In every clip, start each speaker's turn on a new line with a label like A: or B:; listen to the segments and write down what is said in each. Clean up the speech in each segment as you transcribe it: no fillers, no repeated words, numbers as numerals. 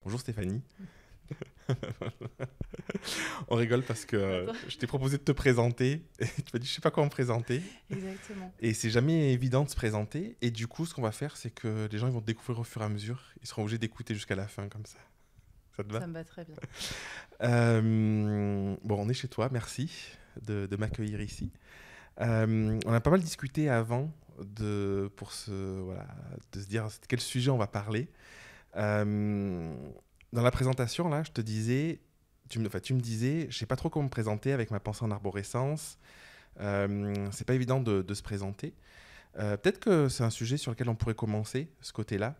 A: Bonjour Stéphanie. On rigole parce que je t'ai proposé de te présenter et tu m'as dit je sais pas comment me présenter
B: Exactement.
A: et c'est jamais évident de se présenter et du coup ce qu'on va faire c'est que les gens ils vont te découvrir au fur et à mesure, ils seront obligés d'écouter jusqu'à la fin comme ça te va?
B: Ça me va très bien.
A: Bon on est chez toi, merci de m'accueillir ici. On a pas mal discuté avant voilà, de se dire de quel sujet on va parler. Euh, Dans la présentation, là, je te disais, tu me disais, je sais pas trop comment me présenter avec ma pensée en arborescence. C'est pas évident de se présenter. Peut-être que c'est un sujet sur lequel on pourrait commencer, ce côté-là,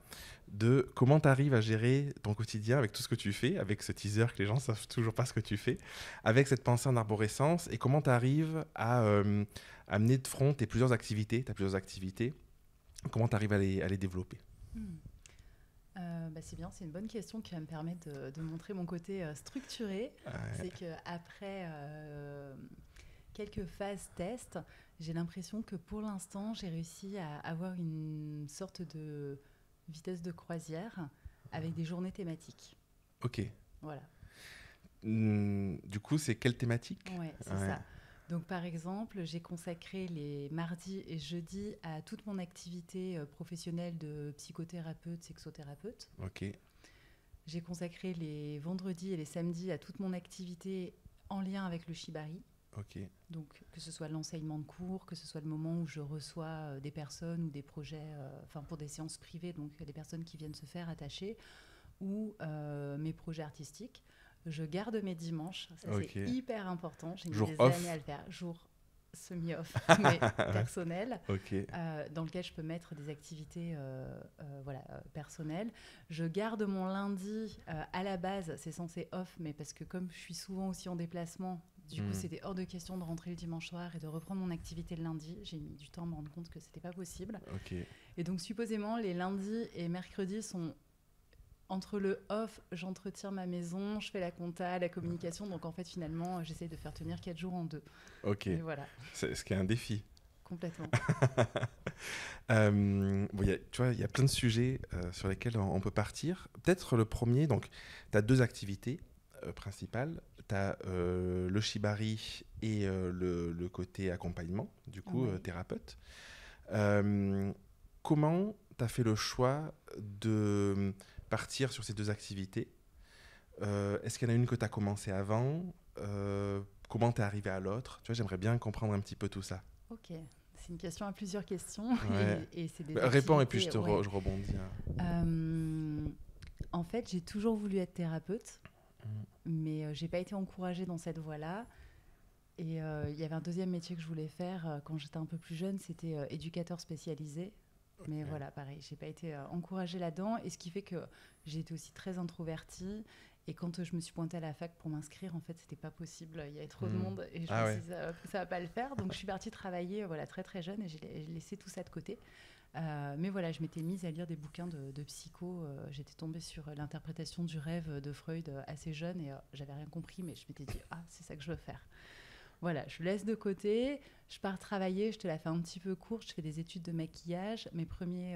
A: de comment tu arrives à gérer ton quotidien avec tout ce que tu fais, avec ce teaser que les gens savent toujours pas ce que tu fais, avec cette pensée en arborescence, et comment tu arrives à mener de front tes plusieurs activités, comment tu arrives à les développer.
B: Hmm. C'est bien, c'est une bonne question qui va me permettre de montrer mon côté structuré. C'est qu'après quelques phases test, j'ai l'impression que pour l'instant, j'ai réussi à avoir une sorte de vitesse de croisière avec des journées thématiques.
A: Ok.
B: Voilà.
A: Du coup, c'est quelle thématique?
B: Ouais, c'est
A: Ouais.
B: ça. Donc, par exemple, j'ai consacré les mardis et jeudis à toute mon activité professionnelle de psychothérapeute, sexothérapeute.
A: Ok.
B: J'ai consacré les vendredis et les samedis à toute mon activité en lien avec le shibari.
A: Ok.
B: Donc, que ce soit l'enseignement de cours, que ce soit le moment où je reçois des personnes ou des projets, pour des séances privées, donc des personnes qui viennent se faire attacher, ou mes projets artistiques. Je garde mes dimanches, ça c'est
A: Ok.
B: hyper important. J'ai mis
A: Jour
B: des années
A: off.
B: à le faire. Jour semi-off, mais personnel,
A: Ok.
B: dans lequel je peux mettre des activités personnelles. Je garde mon lundi, à la base, c'est censé off, mais parce que comme je suis souvent aussi en déplacement, du coup, c'était hors de question de rentrer le dimanche soir et de reprendre mon activité le lundi. J'ai mis du temps à me rendre compte que c'était pas possible.
A: Ok.
B: Et donc, supposément, les lundis et mercredis sont entre le off, j'entretiens ma maison, je fais la compta, la communication. Donc, en fait, finalement, j'essaie de faire tenir 4 jours en 2.
A: Ok.
B: Mais voilà,
A: C'est ce qui est un défi.
B: complètement.
A: Bon, tu vois, il y a plein de sujets sur lesquels on peut partir. Peut-être le premier, donc, tu as deux activités principales. Tu as le shibari et le côté accompagnement, du coup,
B: Ouais.
A: thérapeute. Euh, Comment tu as fait le choix de partir sur ces deux activités? Est-ce qu'il y en a une que tu as commencé avant? Comment tu es arrivé à l'autre? Tu vois, j'aimerais bien comprendre un petit peu tout ça.
B: Ok, c'est une question à plusieurs questions
A: Ouais.
B: et c'est des
A: Bah, réponds et puis
B: activités. Ouais.
A: je rebondis, hein.
B: En fait, j'ai toujours voulu être thérapeute,
A: Mm.
B: mais j'ai pas été encouragée dans cette voie-là. Et il y avait un deuxième métier que je voulais faire quand j'étais un peu plus jeune, c'était éducateur spécialisé. Mais
A: Ok.
B: voilà, pareil, j'ai pas été encouragée là-dedans. Et ce qui fait que j'ai été aussi très introvertie. Et quand je me suis pointée à la fac pour m'inscrire, en fait, c'était pas possible. Il y avait trop de
A: Mm.
B: monde et je me
A: Ah
B: suis
A: ouais.
B: dit, ça va pas le faire. Donc, je suis partie travailler très, très jeune et j'ai laissé tout ça de côté. Mais voilà, je m'étais mise à lire des bouquins de psycho. J'étais tombée sur l'interprétation du rêve de Freud assez jeune et j'avais rien compris, mais je m'étais dit, ah, c'est ça que je veux faire. Voilà, je laisse de côté, je pars travailler, je te la fais un petit peu courte, je fais des études de maquillage. Mes premiers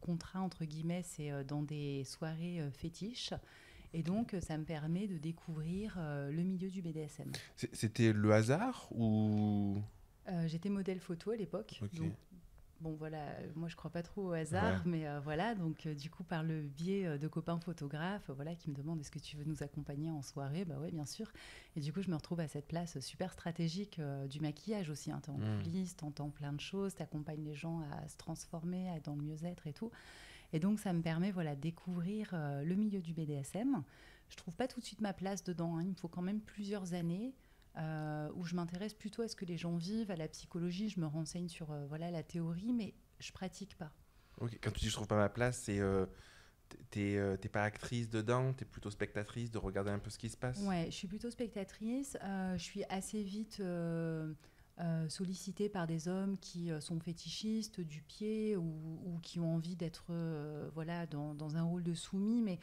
B: contrats, entre guillemets, c'est dans des soirées fétiches. Et donc, ça me permet de découvrir le milieu du BDSM.
A: C'était le hasard ou...
B: J'étais modèle photo à l'époque,
A: Ok.
B: donc bon voilà, moi je crois pas trop au
A: Ouais.
B: hasard, mais voilà, donc du coup par le biais de copains photographes, voilà, qui me demandent est-ce que tu veux nous accompagner en soirée, bah ouais bien sûr, et du coup je me retrouve à cette place super stratégique du maquillage aussi, hein. T'es en
A: Mm.
B: coulisses, t'entends plein de choses, t'accompagnes les gens à se transformer, à être dans le mieux-être et tout, et donc ça me permet voilà de découvrir le milieu du BDSM. Je trouve pas tout de suite ma place dedans, hein. Il me faut quand même plusieurs années où je m'intéresse plutôt à ce que les gens vivent, à la psychologie, je me renseigne sur la théorie, mais je pratique pas.
A: Ok. Quand tu dis je trouve pas ma place, c'est t'es pas actrice dedans, t'es plutôt spectatrice de regarder un peu ce qui se passe.
B: Ouais, je suis plutôt spectatrice. Je suis assez vite sollicitée par des hommes qui sont fétichistes du pied ou qui ont envie d'être dans un rôle de soumis. Mais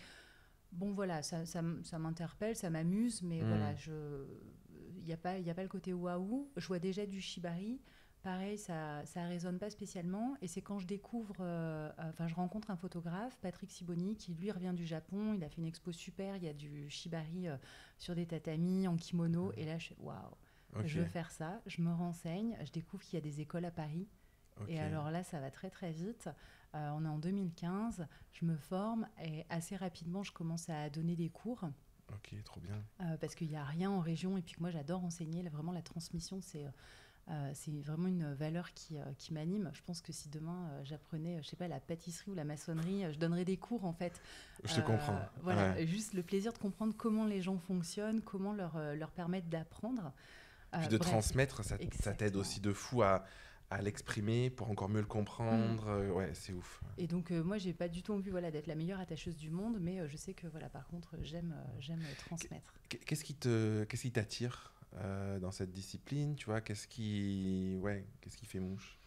B: bon, voilà, ça m'interpelle, ça m'amuse, mais voilà,
A: Mm.
B: il n'y a pas le côté waouh. Je vois déjà du shibari. pareil, ça résonne pas spécialement. Et c'est quand je découvre, je rencontre un photographe, Patrick Siboni, qui lui revient du Japon. Il a fait une expo super. Il y a du shibari sur des tatamis, en kimono. Et là, je fais waouh, je veux faire ça. Je me renseigne. Je découvre qu'il y a des écoles à Paris. Et alors là, ça va très très vite. On est en 2015. Je me forme et assez rapidement, je commence à donner des cours.
A: Ok, trop bien.
B: Parce qu'il n'y a rien en région et puis que moi j'adore enseigner. Vraiment, la transmission, c'est vraiment une valeur qui m'anime. Je pense que si demain j'apprenais, je sais pas, la pâtisserie ou la maçonnerie, je donnerais des cours en fait.
A: Je te comprends.
B: Voilà, juste le plaisir de comprendre comment les gens fonctionnent, comment leur permettre d'apprendre.
A: Puis de transmettre, ça t'aide aussi de fou à l'exprimer pour encore mieux le comprendre. Ouais, c'est ouf.
B: Et donc, moi, j'ai pas du tout envie d'être la meilleure attacheuse du monde, mais je sais que, par contre, j'aime transmettre.
A: Qu'est-ce qui t'attire dans cette discipline, tu vois, qu'est-ce qui fait mouche?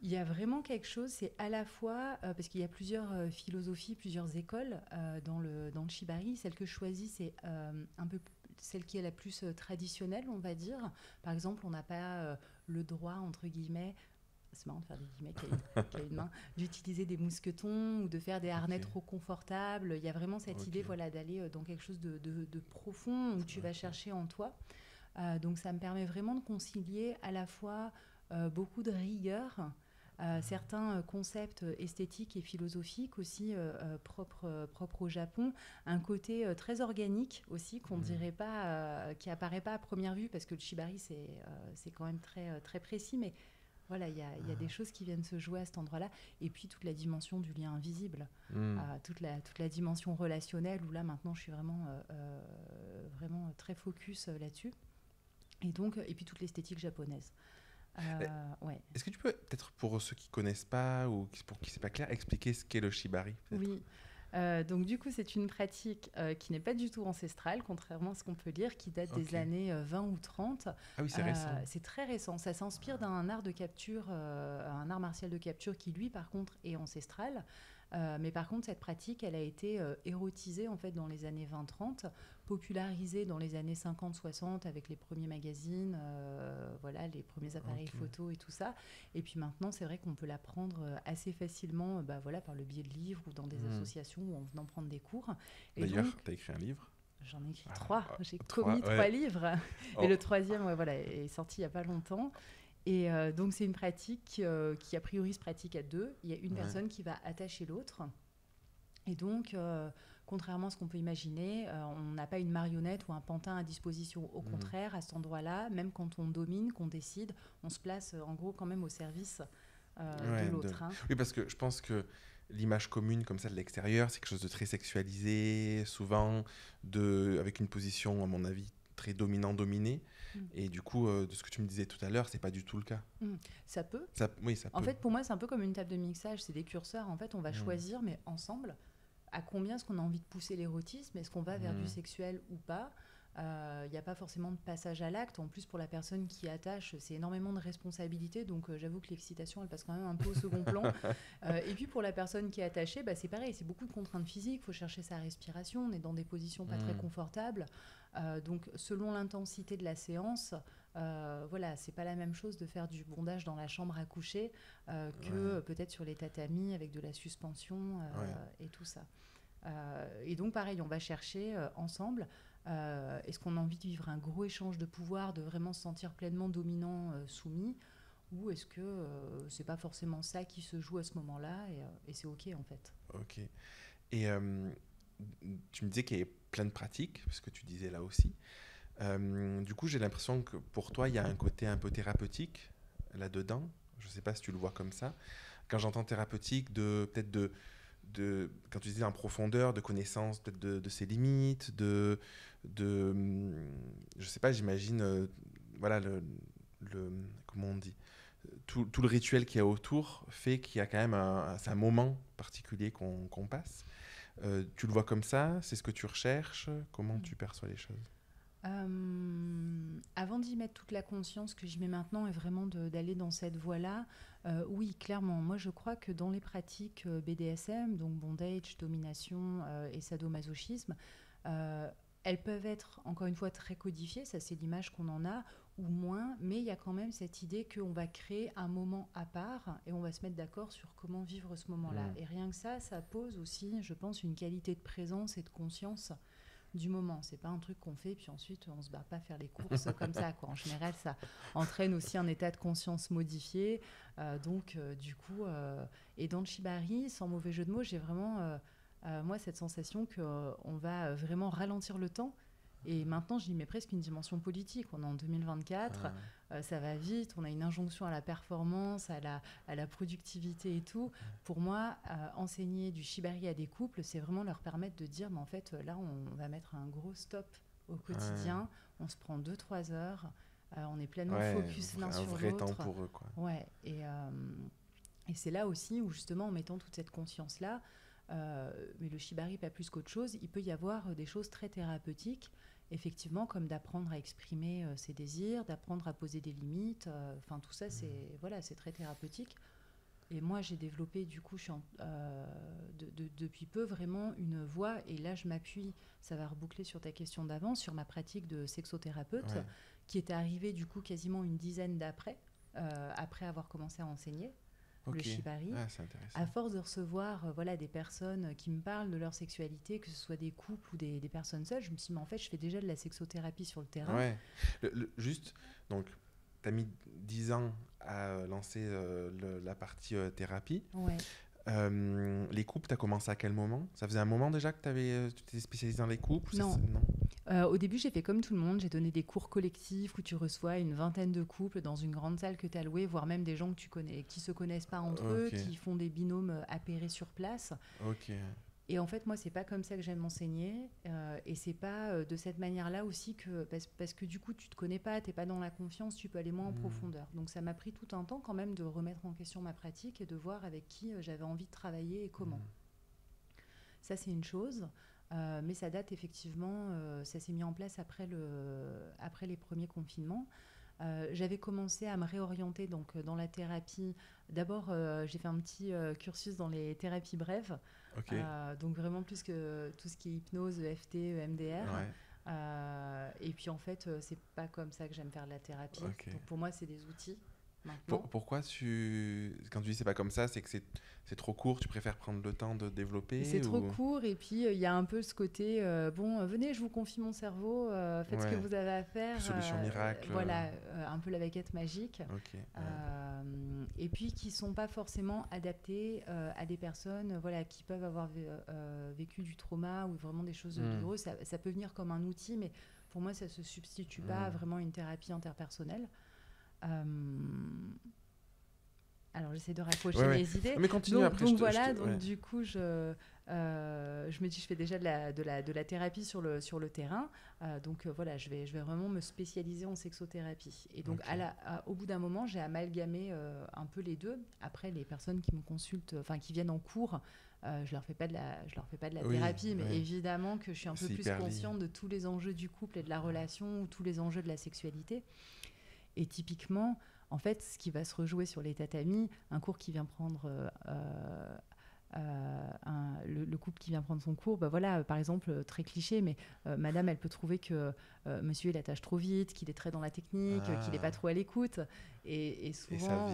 B: Il y a vraiment quelque chose, c'est à la fois, parce qu'il y a plusieurs philosophies, plusieurs écoles dans le shibari. Celle que je choisis, c'est un peu celle qui est la plus traditionnelle, on va dire. Par exemple, on n'a pas le droit, entre guillemets, c'est marrant de faire des guillemets qui a une main, d'utiliser des mousquetons ou de faire des harnais trop confortables. Il y a vraiment cette idée d'aller dans quelque chose de profond où tu vas chercher en toi. Donc ça me permet vraiment de concilier à la fois beaucoup de rigueur, certains concepts esthétiques et philosophiques aussi propres au Japon, un côté très organique aussi qu'on dirait pas, qui apparaît pas à première vue parce que le shibari c'est quand même très, très précis, mais voilà, il y a des choses qui viennent se jouer à cet endroit-là. Et puis toute la dimension du lien invisible, toute la dimension relationnelle, où là maintenant je suis vraiment très focus là-dessus. Et puis toute l'esthétique japonaise.
A: Est-ce que tu peux, peut-être pour ceux qui ne connaissent pas ou pour qui c'est pas clair, expliquer ce qu'est le shibari?
B: Oui. Donc du coup, c'est une pratique qui n'est pas du tout ancestrale, contrairement à ce qu'on peut lire, qui date des années 20 ou 30.
A: Ah oui, c'est récent.
B: C'est très récent. Ça s'inspire d'un art de capture, un art martial de capture qui, lui, par contre, est ancestral. Mais par contre, cette pratique, elle a été érotisée en fait dans les années 20-30, popularisée dans les années 50-60 avec les premiers magazines, les premiers appareils photo et tout ça. Et puis maintenant, c'est vrai qu'on peut l'apprendre assez facilement par le biais de livres ou dans des associations ou en venant prendre des cours.
A: D'ailleurs, tu as écrit un livre?
B: J'en ai écrit 3. J'ai commis 3 livres. Et le 3e est sorti il n'y a pas longtemps. Et donc, c'est une pratique qui, a priori, se pratique à 2. Il y a une personne qui va attacher l'autre. Et donc, contrairement à ce qu'on peut imaginer, on n'a pas une marionnette ou un pantin à disposition. Au contraire, à cet endroit-là, même quand on domine, qu'on décide, on se place en gros quand même au service de l'autre.
A: Oui, parce que je pense que l'image commune comme ça de l'extérieur, c'est quelque chose de très sexualisé, souvent avec une position, à mon avis, très dominant-dominé. Et du coup, de ce que tu me disais tout à l'heure, c'est pas du tout le cas.
B: Ça peut.
A: Oui, ça peut.
B: En fait, pour moi, c'est un peu comme une table de mixage. C'est des curseurs. En fait, on va choisir, mais ensemble, à combien est-ce qu'on a envie de pousser l'érotisme? Est-ce qu'on va vers du sexuel ou pas? Il n'y a pas forcément de passage à l'acte. En plus, pour la personne qui attache, c'est énormément de responsabilités. Donc, j'avoue que l'excitation, elle passe quand même un peu au second plan. Et puis, pour la personne qui est attachée, c'est pareil. C'est beaucoup de contraintes physiques. Il faut chercher sa respiration. On est dans des positions pas très confortables. Donc, selon l'intensité de la séance, c'est pas la même chose de faire du bondage dans la chambre à coucher que peut-être sur les tatamis avec de la suspension et tout ça. Et donc, pareil, on va chercher ensemble. Est-ce qu'on a envie de vivre un gros échange de pouvoir, de vraiment se sentir pleinement dominant, soumis, ou est-ce que c'est pas forcément ça qui se joue à ce moment-là et c'est ok en fait.
A: Ok. Et tu me disais qu'il y avait plein de pratiques, parce que tu disais là aussi. Du coup, j'ai l'impression que pour toi, il y a un côté un peu thérapeutique là-dedans. Je ne sais pas si tu le vois comme ça. Quand j'entends thérapeutique, quand tu disais en profondeur, de connaissance peut-être de ses limites, je sais pas, j'imagine, comment on dit, tout le rituel qu'il y a autour fait qu'il y a quand même c'est un moment particulier qu'on passe. Tu le vois comme ça? C'est ce que tu recherches? Comment tu perçois les choses?
B: Avant d'y mettre toute la conscience que j'y mets maintenant et vraiment d'aller dans cette voie-là, oui, clairement. Moi, je crois que dans les pratiques BDSM, donc bondage, domination et sadomasochisme, elles peuvent être, encore une fois, très codifiées, ça c'est l'image qu'on en a, ou moins, mais il y a quand même cette idée qu'on va créer un moment à part et on va se mettre d'accord sur comment vivre ce moment-là. Et rien que ça pose aussi, je pense, une qualité de présence et de conscience du moment. C'est pas un truc qu'on fait puis ensuite on se barre pas faire les courses comme ça, quoi. En général, ça entraîne aussi un état de conscience modifié. Du coup, et dans le shibari, sans mauvais jeu de mots, j'ai vraiment moi cette sensation qu'on va vraiment ralentir le temps. Et maintenant, j'y mets presque une dimension politique. On est en 2024, ça va vite, on a une injonction à la performance, à la productivité et tout. Pour moi, enseigner du shibari à des couples, c'est vraiment leur permettre de dire, mais en fait, là, on va mettre un gros stop au quotidien, on se prend 2-3 heures, on est pleinement focus l'un sur l'autre.
A: Un vrai temps pour eux, quoi.
B: Ouais, et c'est là aussi où, justement, en mettant toute cette conscience-là, mais le shibari, pas plus qu'autre chose, il peut y avoir des choses très thérapeutiques, effectivement, comme d'apprendre à exprimer ses désirs, d'apprendre à poser des limites. Enfin, tout ça, c'est très thérapeutique. Et moi, j'ai développé, du coup, depuis peu, vraiment une voie. Et là, je m'appuie, ça va reboucler sur ta question d'avant, sur ma pratique de sexothérapeute, qui est arrivée, du coup, quasiment une dizaine après avoir commencé à enseigner. Le shibari, à force de recevoir des personnes qui me parlent de leur sexualité, que ce soit des couples ou des personnes seules, je me suis dit, mais en fait, je fais déjà de la sexothérapie sur le terrain.
A: Ouais. Juste, donc, tu as mis 10 ans à lancer la partie thérapie.
B: Ouais.
A: Les couples, tu as commencé à quel moment? Ça faisait un moment déjà que tu t'étais spécialisée dans les couples?
B: Non. Au début, j'ai fait comme tout le monde. J'ai donné des cours collectifs où tu reçois une vingtaine de couples dans une grande salle que tu as louée, voire même des gens que tu connais, qui ne se connaissent pas entre eux, qui font des binômes appairés sur place. Et en fait, moi, c'est pas comme ça que j'aime enseigner. Et c'est pas de cette manière-là aussi parce que du coup, tu te connais pas, tu n'es pas dans la confiance, tu peux aller moins en profondeur. Donc, ça m'a pris tout un temps quand même de remettre en question ma pratique et de voir avec qui j'avais envie de travailler et comment. Ça, c'est une chose. Mais ça date effectivement, ça s'est mis en place après les premiers confinements. J'avais commencé à me réorienter donc, dans la thérapie. D'abord, j'ai fait un petit cursus dans les thérapies brèves, donc vraiment plus que tout ce qui est hypnose, EFT, EMDR. Et puis en fait, c'est pas comme ça que j'aime faire de la thérapie. Donc pour moi, c'est des outils.
A: Pourquoi quand tu dis c'est pas comme ça, c'est que c'est trop court, tu préfères prendre le temps de développer?
B: C'est trop court, et puis il y a un peu ce côté venez, je vous confie mon cerveau, faites ce que vous avez à faire.
A: Solution miracle.
B: Voilà, un peu la baguette magique. Et puis qui sont pas forcément adaptés à des personnes qui peuvent avoir vécu du trauma ou vraiment des choses douloureuses. Ça peut venir comme un outil, mais pour moi, ça se substitue pas à vraiment une thérapie interpersonnelle. Alors j'essaie de raccrocher mes idées.
A: Mais continue après.
B: Du coup je me dis je fais déjà de la thérapie sur le terrain. Je vais vraiment me spécialiser en sexothérapie. Et donc au bout d'un moment j'ai amalgamé un peu les deux. Après les personnes qui me consultent, qui viennent en cours, je leur fais pas de la thérapie, mais évidemment que je suis un peu plus consciente de tous les enjeux du couple et de la relation ou tous les enjeux de la sexualité. Et typiquement, en fait, ce qui va se rejouer sur les tatamis, un cours qui vient prendre le couple qui vient prendre son cours, par exemple, très cliché, mais madame, elle peut trouver que monsieur, il attache trop vite, qu'il est très dans la technique, qu'il n'est pas trop à l'écoute. Et souvent,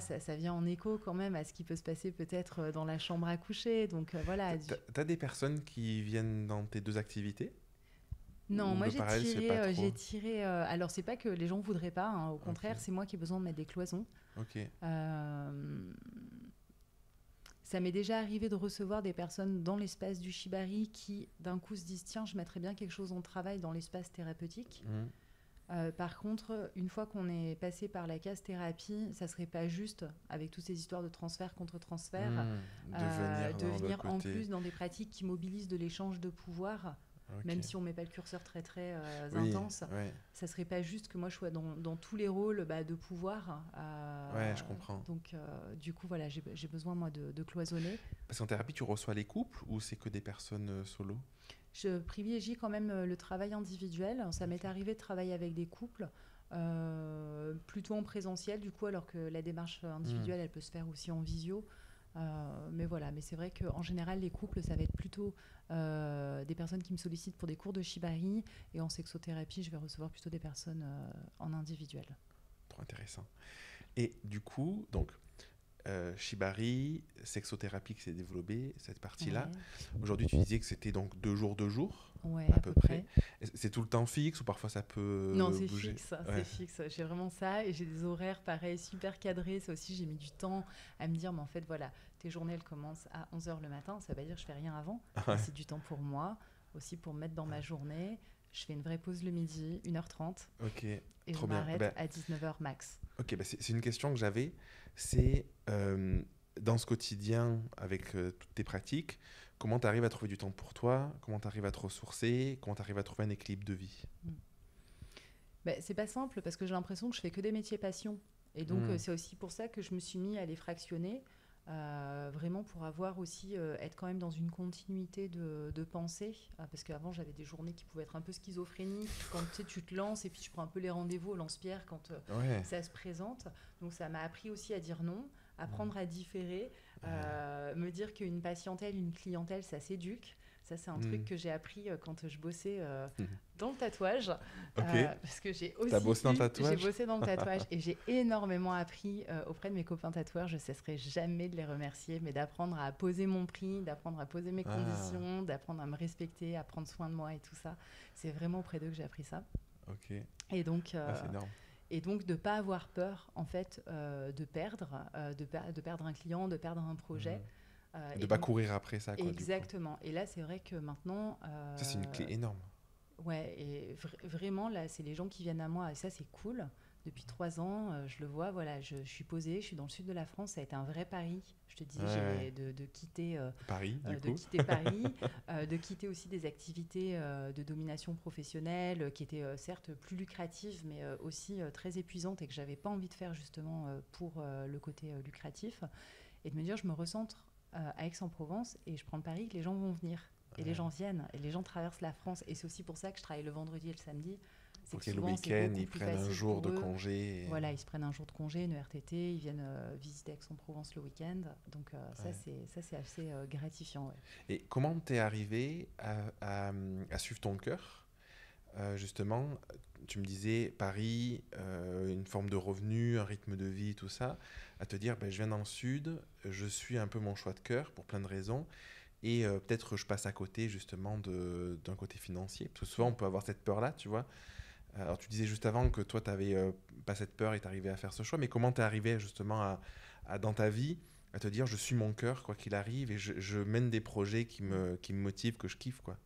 B: ça vient en écho quand même à ce qui peut se passer peut-être dans la chambre à coucher. Donc,
A: T'as des personnes qui viennent dans tes deux activités?
B: Non, moi j'ai tiré. Alors c'est pas que les gens voudraient pas, hein, au contraire, c'est moi qui ai besoin de mettre des cloisons. Ça m'est déjà arrivé de recevoir des personnes dans l'espace du shibari qui d'un coup se disent tiens, je mettrais bien quelque chose en travail dans l'espace thérapeutique. Par contre, une fois qu'on est passé par la case thérapie, ça serait pas juste avec toutes ces histoires de transfert contre transfert de venir en plus dans des pratiques qui mobilisent de l'échange de pouvoir. Même si on met pas le curseur très très intense, ça serait pas juste que moi je sois dans tous les rôles de pouvoir.
A: Je comprends.
B: Donc du coup j'ai besoin moi de cloisonner.
A: Parce qu'en thérapie tu reçois les couples ou c'est que des personnes solo?
B: Je privilégie quand même le travail individuel. Ça m'est arrivé de travailler avec des couples plutôt en présentiel du coup, alors que la démarche individuelle elle peut se faire aussi en visio. Mais voilà, mais c'est vrai qu'en général, les couples, ça va être plutôt des personnes qui me sollicitent pour des cours de shibari, et en sexothérapie, je vais recevoir plutôt des personnes en individuel.
A: Trop intéressant. Et du coup, donc, shibari, sexothérapie qui s'est développée, cette partie-là.
B: Ouais,
A: Aujourd'hui, tu disais que c'était donc 2 jours,
B: ouais,
A: à
B: à
A: peu
B: peu
A: près.
B: près.
A: C'est tout le temps fixe ou parfois ça
B: Non,
A: peut
B: c'est
A: bouger?
B: fixe,
A: Ouais.
B: c'est fixe. J'ai vraiment ça, et j'ai des horaires pareils, super cadrés. Ça aussi, j'ai mis du temps à me dire, mais en fait, voilà, tes journées, elles commencent à 11 h le matin. Ça veut pas dire que je fais rien avant, mais
A: Ouais.
B: c'est du temps pour moi, aussi pour me mettre dans ma journée. Je fais une vraie pause le midi, 1h30,
A: Ok,
B: et je
A: trop bien.
B: m'arrête à 19 h max.
A: Ok, c'est une question que j'avais. C'est dans ce quotidien, avec toutes tes pratiques, comment tu arrives à trouver du temps pour toi? Comment tu arrives à te ressourcer? Comment tu arrives à trouver un équilibre de vie?
B: Mm. Ben, c'est pas simple parce que j'ai l'impression que je fais que des métiers passion. Et donc,
A: Hmm.
B: c'est aussi pour ça que je me suis mis à les fractionner, vraiment pour avoir aussi, être quand même dans une continuité de pensée. Parce qu'avant, j'avais des journées qui pouvaient être un peu schizophréniques, quand tu sais, tu te lances et puis tu prends un peu les rendez-vous au lance-pierre quand
A: Ouais.
B: ça se présente. Donc, ça m'a appris aussi à dire non, apprendre à différer, me dire qu'une patientèle, une clientèle, ça s'éduque. Ça, c'est un truc
A: Hmm.
B: que j'ai appris quand je bossais
A: Mhm.
B: dans le tatouage.
A: Ok.
B: Parce que j'ai
A: T'as
B: aussi
A: bossé dans le
B: j'ai
A: tatouage?
B: bossé dans le tatouage et j'ai énormément appris auprès de mes copains tatoueurs. Je ne cesserai jamais de les remercier, mais d'apprendre à poser mon prix, d'apprendre à poser mes
A: Ah,
B: conditions, d'apprendre à me respecter, à prendre soin de moi et tout ça. C'est vraiment auprès d'eux que j'ai appris ça.
A: ok.
B: Et donc,
A: Ah, c'est énorme.
B: de ne pas avoir peur, en fait, de perdre, de perdre un client, de perdre un projet.
A: Mhm. De
B: Et
A: pas
B: donc,
A: courir après ça, quoi, du coup.
B: exactement. Et là, c'est vrai que maintenant,
A: Ça, c'est une clé énorme.
B: ouais, et vraiment, là, c'est les gens qui viennent à moi, et ça, c'est cool. Depuis 3 ans, je le vois, voilà, je suis posée, je suis dans le sud de la France, ça a été un vrai pari. Je te dis,
A: Ouais, ouais.
B: de quitter,
A: Paris, du
B: de
A: coup.
B: quitter Paris, de quitter aussi des activités de domination professionnelle qui étaient certes plus lucratives, mais aussi très épuisantes et que j'avais pas envie de faire justement pour le côté lucratif. Et de me dire, je me recentre à Aix-en-Provence et je prends le pari que les gens vont venir. Et les
A: Ouais.
B: gens viennent, et les gens traversent la France. Et c'est aussi pour ça que je travaille le vendredi et le samedi. C'est
A: Pour
B: que
A: que le
B: souvent, c'est
A: week-end,
B: beaucoup
A: ils
B: plus
A: prennent un
B: facile
A: jour
B: pour
A: de
B: eux.
A: congé.
B: Voilà, ils se prennent un jour de congé, une RTT, ils viennent visiter Aix-en-Provence le week-end. Donc
A: Ouais.
B: ça, c'est assez gratifiant. Ouais.
A: Et comment t'es arrivé à suivre ton cœur? Justement, tu me disais Paris, une forme de revenu, un rythme de vie, tout ça. À te dire, ben, je viens dans le sud, je suis un peu mon choix de cœur pour plein de raisons. Et peut-être je passe à côté justement d'un côté financier. Parce que souvent on peut avoir cette peur-là, tu vois. Alors tu disais juste avant que toi tu n'avais pas cette peur et tu arrivé à faire ce choix. Mais comment tu es arrivé justement dans ta vie à te dire je suis mon cœur quoi qu'il arrive et je mène des projets qui me motivent, que je kiffe quoi.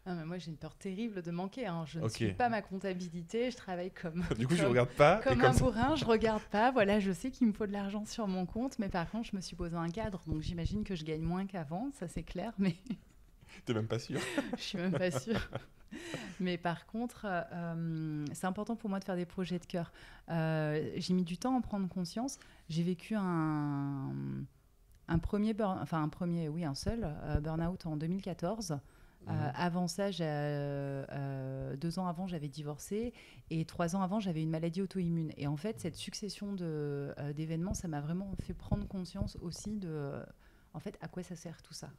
B: Ah, mais moi, j'ai une peur terrible de manquer, hein. Je ne
A: Ok.
B: suis pas ma comptabilité, je travaille comme,
A: Du coup je
B: comme,
A: regarde pas et
B: comme
A: comme
B: un
A: ça.
B: bourrin, je regarde pas. Voilà, je sais qu'il me faut de l'argent sur mon compte, mais par contre, je me suis posé un cadre, donc j'imagine que je gagne moins qu'avant, ça c'est clair, mais
A: T'es même pas sûr.
B: je suis même pas sûre. Mais par contre, c'est important pour moi de faire des projets de cœur. J'ai mis du temps à en prendre conscience. J'ai vécu un premier oui, un seul burn-out en 2014. Avant ça, 2 ans avant, j'avais divorcé et 3 ans avant, j'avais une maladie auto-immune. Et en fait, cette succession d'événements, ça m'a vraiment fait prendre conscience aussi de, en fait, à quoi ça sert tout ça.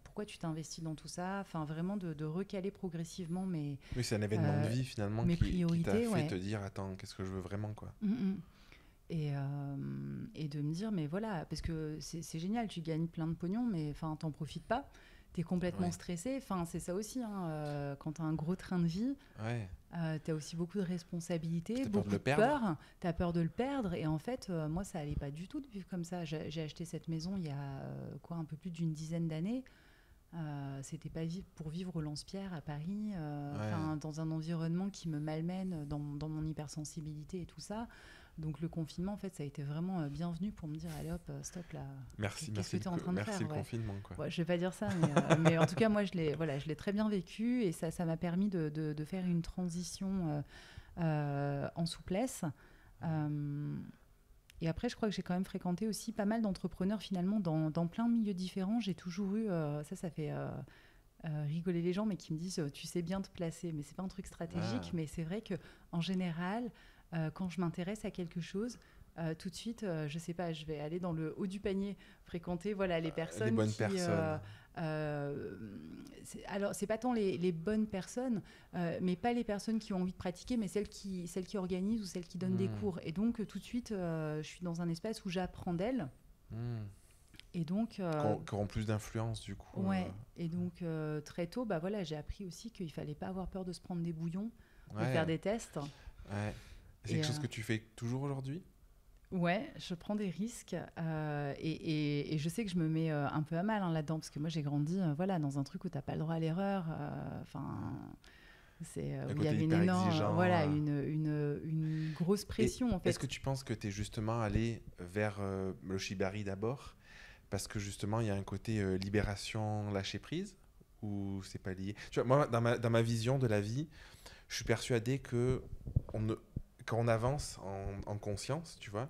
B: Pourquoi tu t'investis dans tout ça. Enfin, vraiment de recaler progressivement
A: Oui, c'est un événement de vie finalement
B: mes
A: qui t'a
B: priorités.
A: fait
B: Ouais.
A: te dire attends, qu'est-ce que je veux vraiment quoi.
B: Et de me dire, mais voilà, parce que c'est génial, tu gagnes plein de pognon, mais t'en profites pas. T'es complètement
A: Ouais.
B: stressé. Enfin, c'est ça aussi, hein, quand t'as un gros train de vie,
A: Ouais.
B: t'as aussi beaucoup de responsabilités,
A: T'as peur de
B: beaucoup
A: le
B: de
A: perdre.
B: peur. T'as peur de le perdre. Et en fait, moi, ça allait pas du tout de vivre comme ça. J'ai acheté cette maison il y a un peu plus d'une dizaine d'années. C'était pas pour vivre au Lance-Pierre à Paris,
A: Ouais.
B: dans un environnement qui me malmène dans mon hypersensibilité et tout ça. Donc le confinement, en fait, ça a été vraiment bienvenu pour me dire, allez hop, stop là.
A: Merci,
B: Qu'est-ce que tu es en train de
A: merci
B: faire,
A: le
B: ouais.
A: confinement quoi.
B: Ouais, je vais pas dire ça, mais en tout cas, moi, je l'ai très bien vécu et ça m'a permis de faire une transition en souplesse. Et après, je crois que j'ai quand même fréquenté aussi pas mal d'entrepreneurs finalement dans plein de milieux différents. J'ai toujours eu, ça fait rigoler les gens, mais qui me disent tu sais bien te placer, mais c'est pas un truc stratégique.
A: Ah.
B: Mais c'est vrai que en général, quand je m'intéresse à quelque chose, tout de suite, je sais pas, je vais aller dans le haut du panier, fréquenter voilà, les personnes
A: les bonnes
B: qui...
A: personnes.
B: Alors, c'est pas tant les bonnes personnes, mais pas les personnes qui ont envie de pratiquer, mais celles qui organisent ou celles qui donnent des cours. Et donc, tout de suite, je suis dans un espace où j'apprends d'elles. Et donc,
A: qui auront plus d'influence du coup.
B: ouais. Et donc très tôt, bah voilà, j'ai appris aussi qu'il fallait pas avoir peur de se prendre des bouillons, de
A: Ouais.
B: faire des tests.
A: Ouais. C'est quelque chose que tu fais toujours aujourd'hui?
B: Ouais, je prends des risques et je sais que je me mets un peu à mal là-dedans parce que moi j'ai grandi voilà dans un truc où t'as pas le droit à l'erreur. Enfin, c'est où il y
A: côté
B: avait une
A: hyper
B: énorme,
A: exigeant.
B: voilà, une grosse pression en fait.
A: Est-ce que tu penses que tu es justement allé vers le shibari d'abord parce que justement il y a un côté libération, lâcher prise, ou c'est pas lié? Tu vois, moi dans ma vision de la vie, je suis persuadé que quand on avance en conscience, tu vois,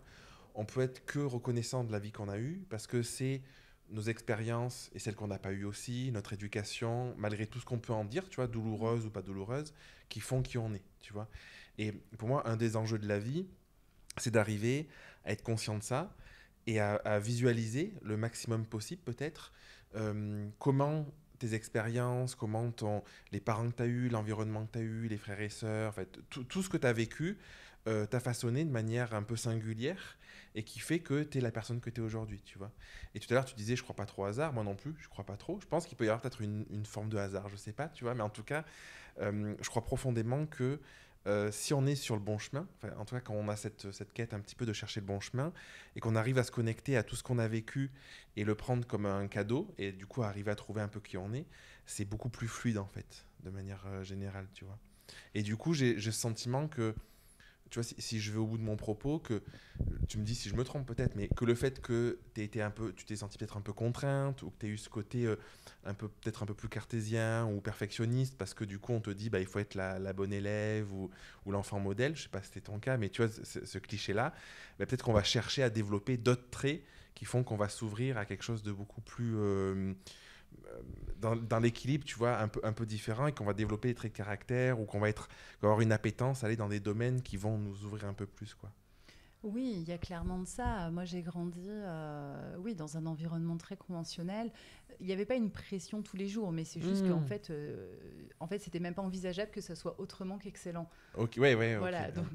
A: on peut être que reconnaissant de la vie qu'on a eue parce que c'est nos expériences et celles qu'on n'a pas eues aussi, notre éducation, malgré tout ce qu'on peut en dire, tu vois, douloureuse ou pas douloureuse, qui font qui on est, tu vois. Et pour moi, un des enjeux de la vie, c'est d'arriver à être conscient de ça et à visualiser le maximum possible peut-être comment tes expériences, les parents que tu as eus, l'environnement que tu as eu, les frères et sœurs, en fait, tout ce que tu as vécu t'a façonné de manière un peu singulière et qui fait que tu es la personne que tu es aujourd'hui, tu vois. Et tout à l'heure, tu disais, je crois pas trop au hasard, moi non plus, je crois pas trop. Je pense qu'il peut y avoir peut-être une forme de hasard, je sais pas, tu vois, mais en tout cas, je crois profondément que si on est sur le bon chemin, en tout cas quand on a cette quête un petit peu de chercher le bon chemin et qu'on arrive à se connecter à tout ce qu'on a vécu et le prendre comme un cadeau et du coup arriver à trouver un peu qui on est, c'est beaucoup plus fluide en fait, de manière générale, tu vois. Et du coup, j'ai ce sentiment que tu vois, si je vais au bout de mon propos, que tu me dis si je me trompe peut-être, mais que le fait que tu t'es senti peut-être un peu contrainte ou que tu as eu ce côté peut-être un peu plus cartésien ou perfectionniste parce que du coup on te dit bah, il faut être la bonne élève ou l'enfant modèle, je sais pas si c'était ton cas, mais tu vois, ce cliché-là, bah, peut-être qu'on va chercher à développer d'autres traits qui font qu'on va s'ouvrir à quelque chose de beaucoup plus dans l'équilibre, tu vois, un peu différent et qu'on va développer des traits de caractère ou qu'on va avoir une appétence à aller dans des domaines qui vont nous ouvrir un peu plus, quoi.
B: Oui, il y a clairement de ça. Moi, j'ai grandi oui, dans un environnement très conventionnel. Il n'y avait pas une pression tous les jours, mais c'est juste qu'en fait, c'était même pas envisageable que ça soit autrement qu'excellent.
A: Ok, ouais, ok.
B: Voilà, donc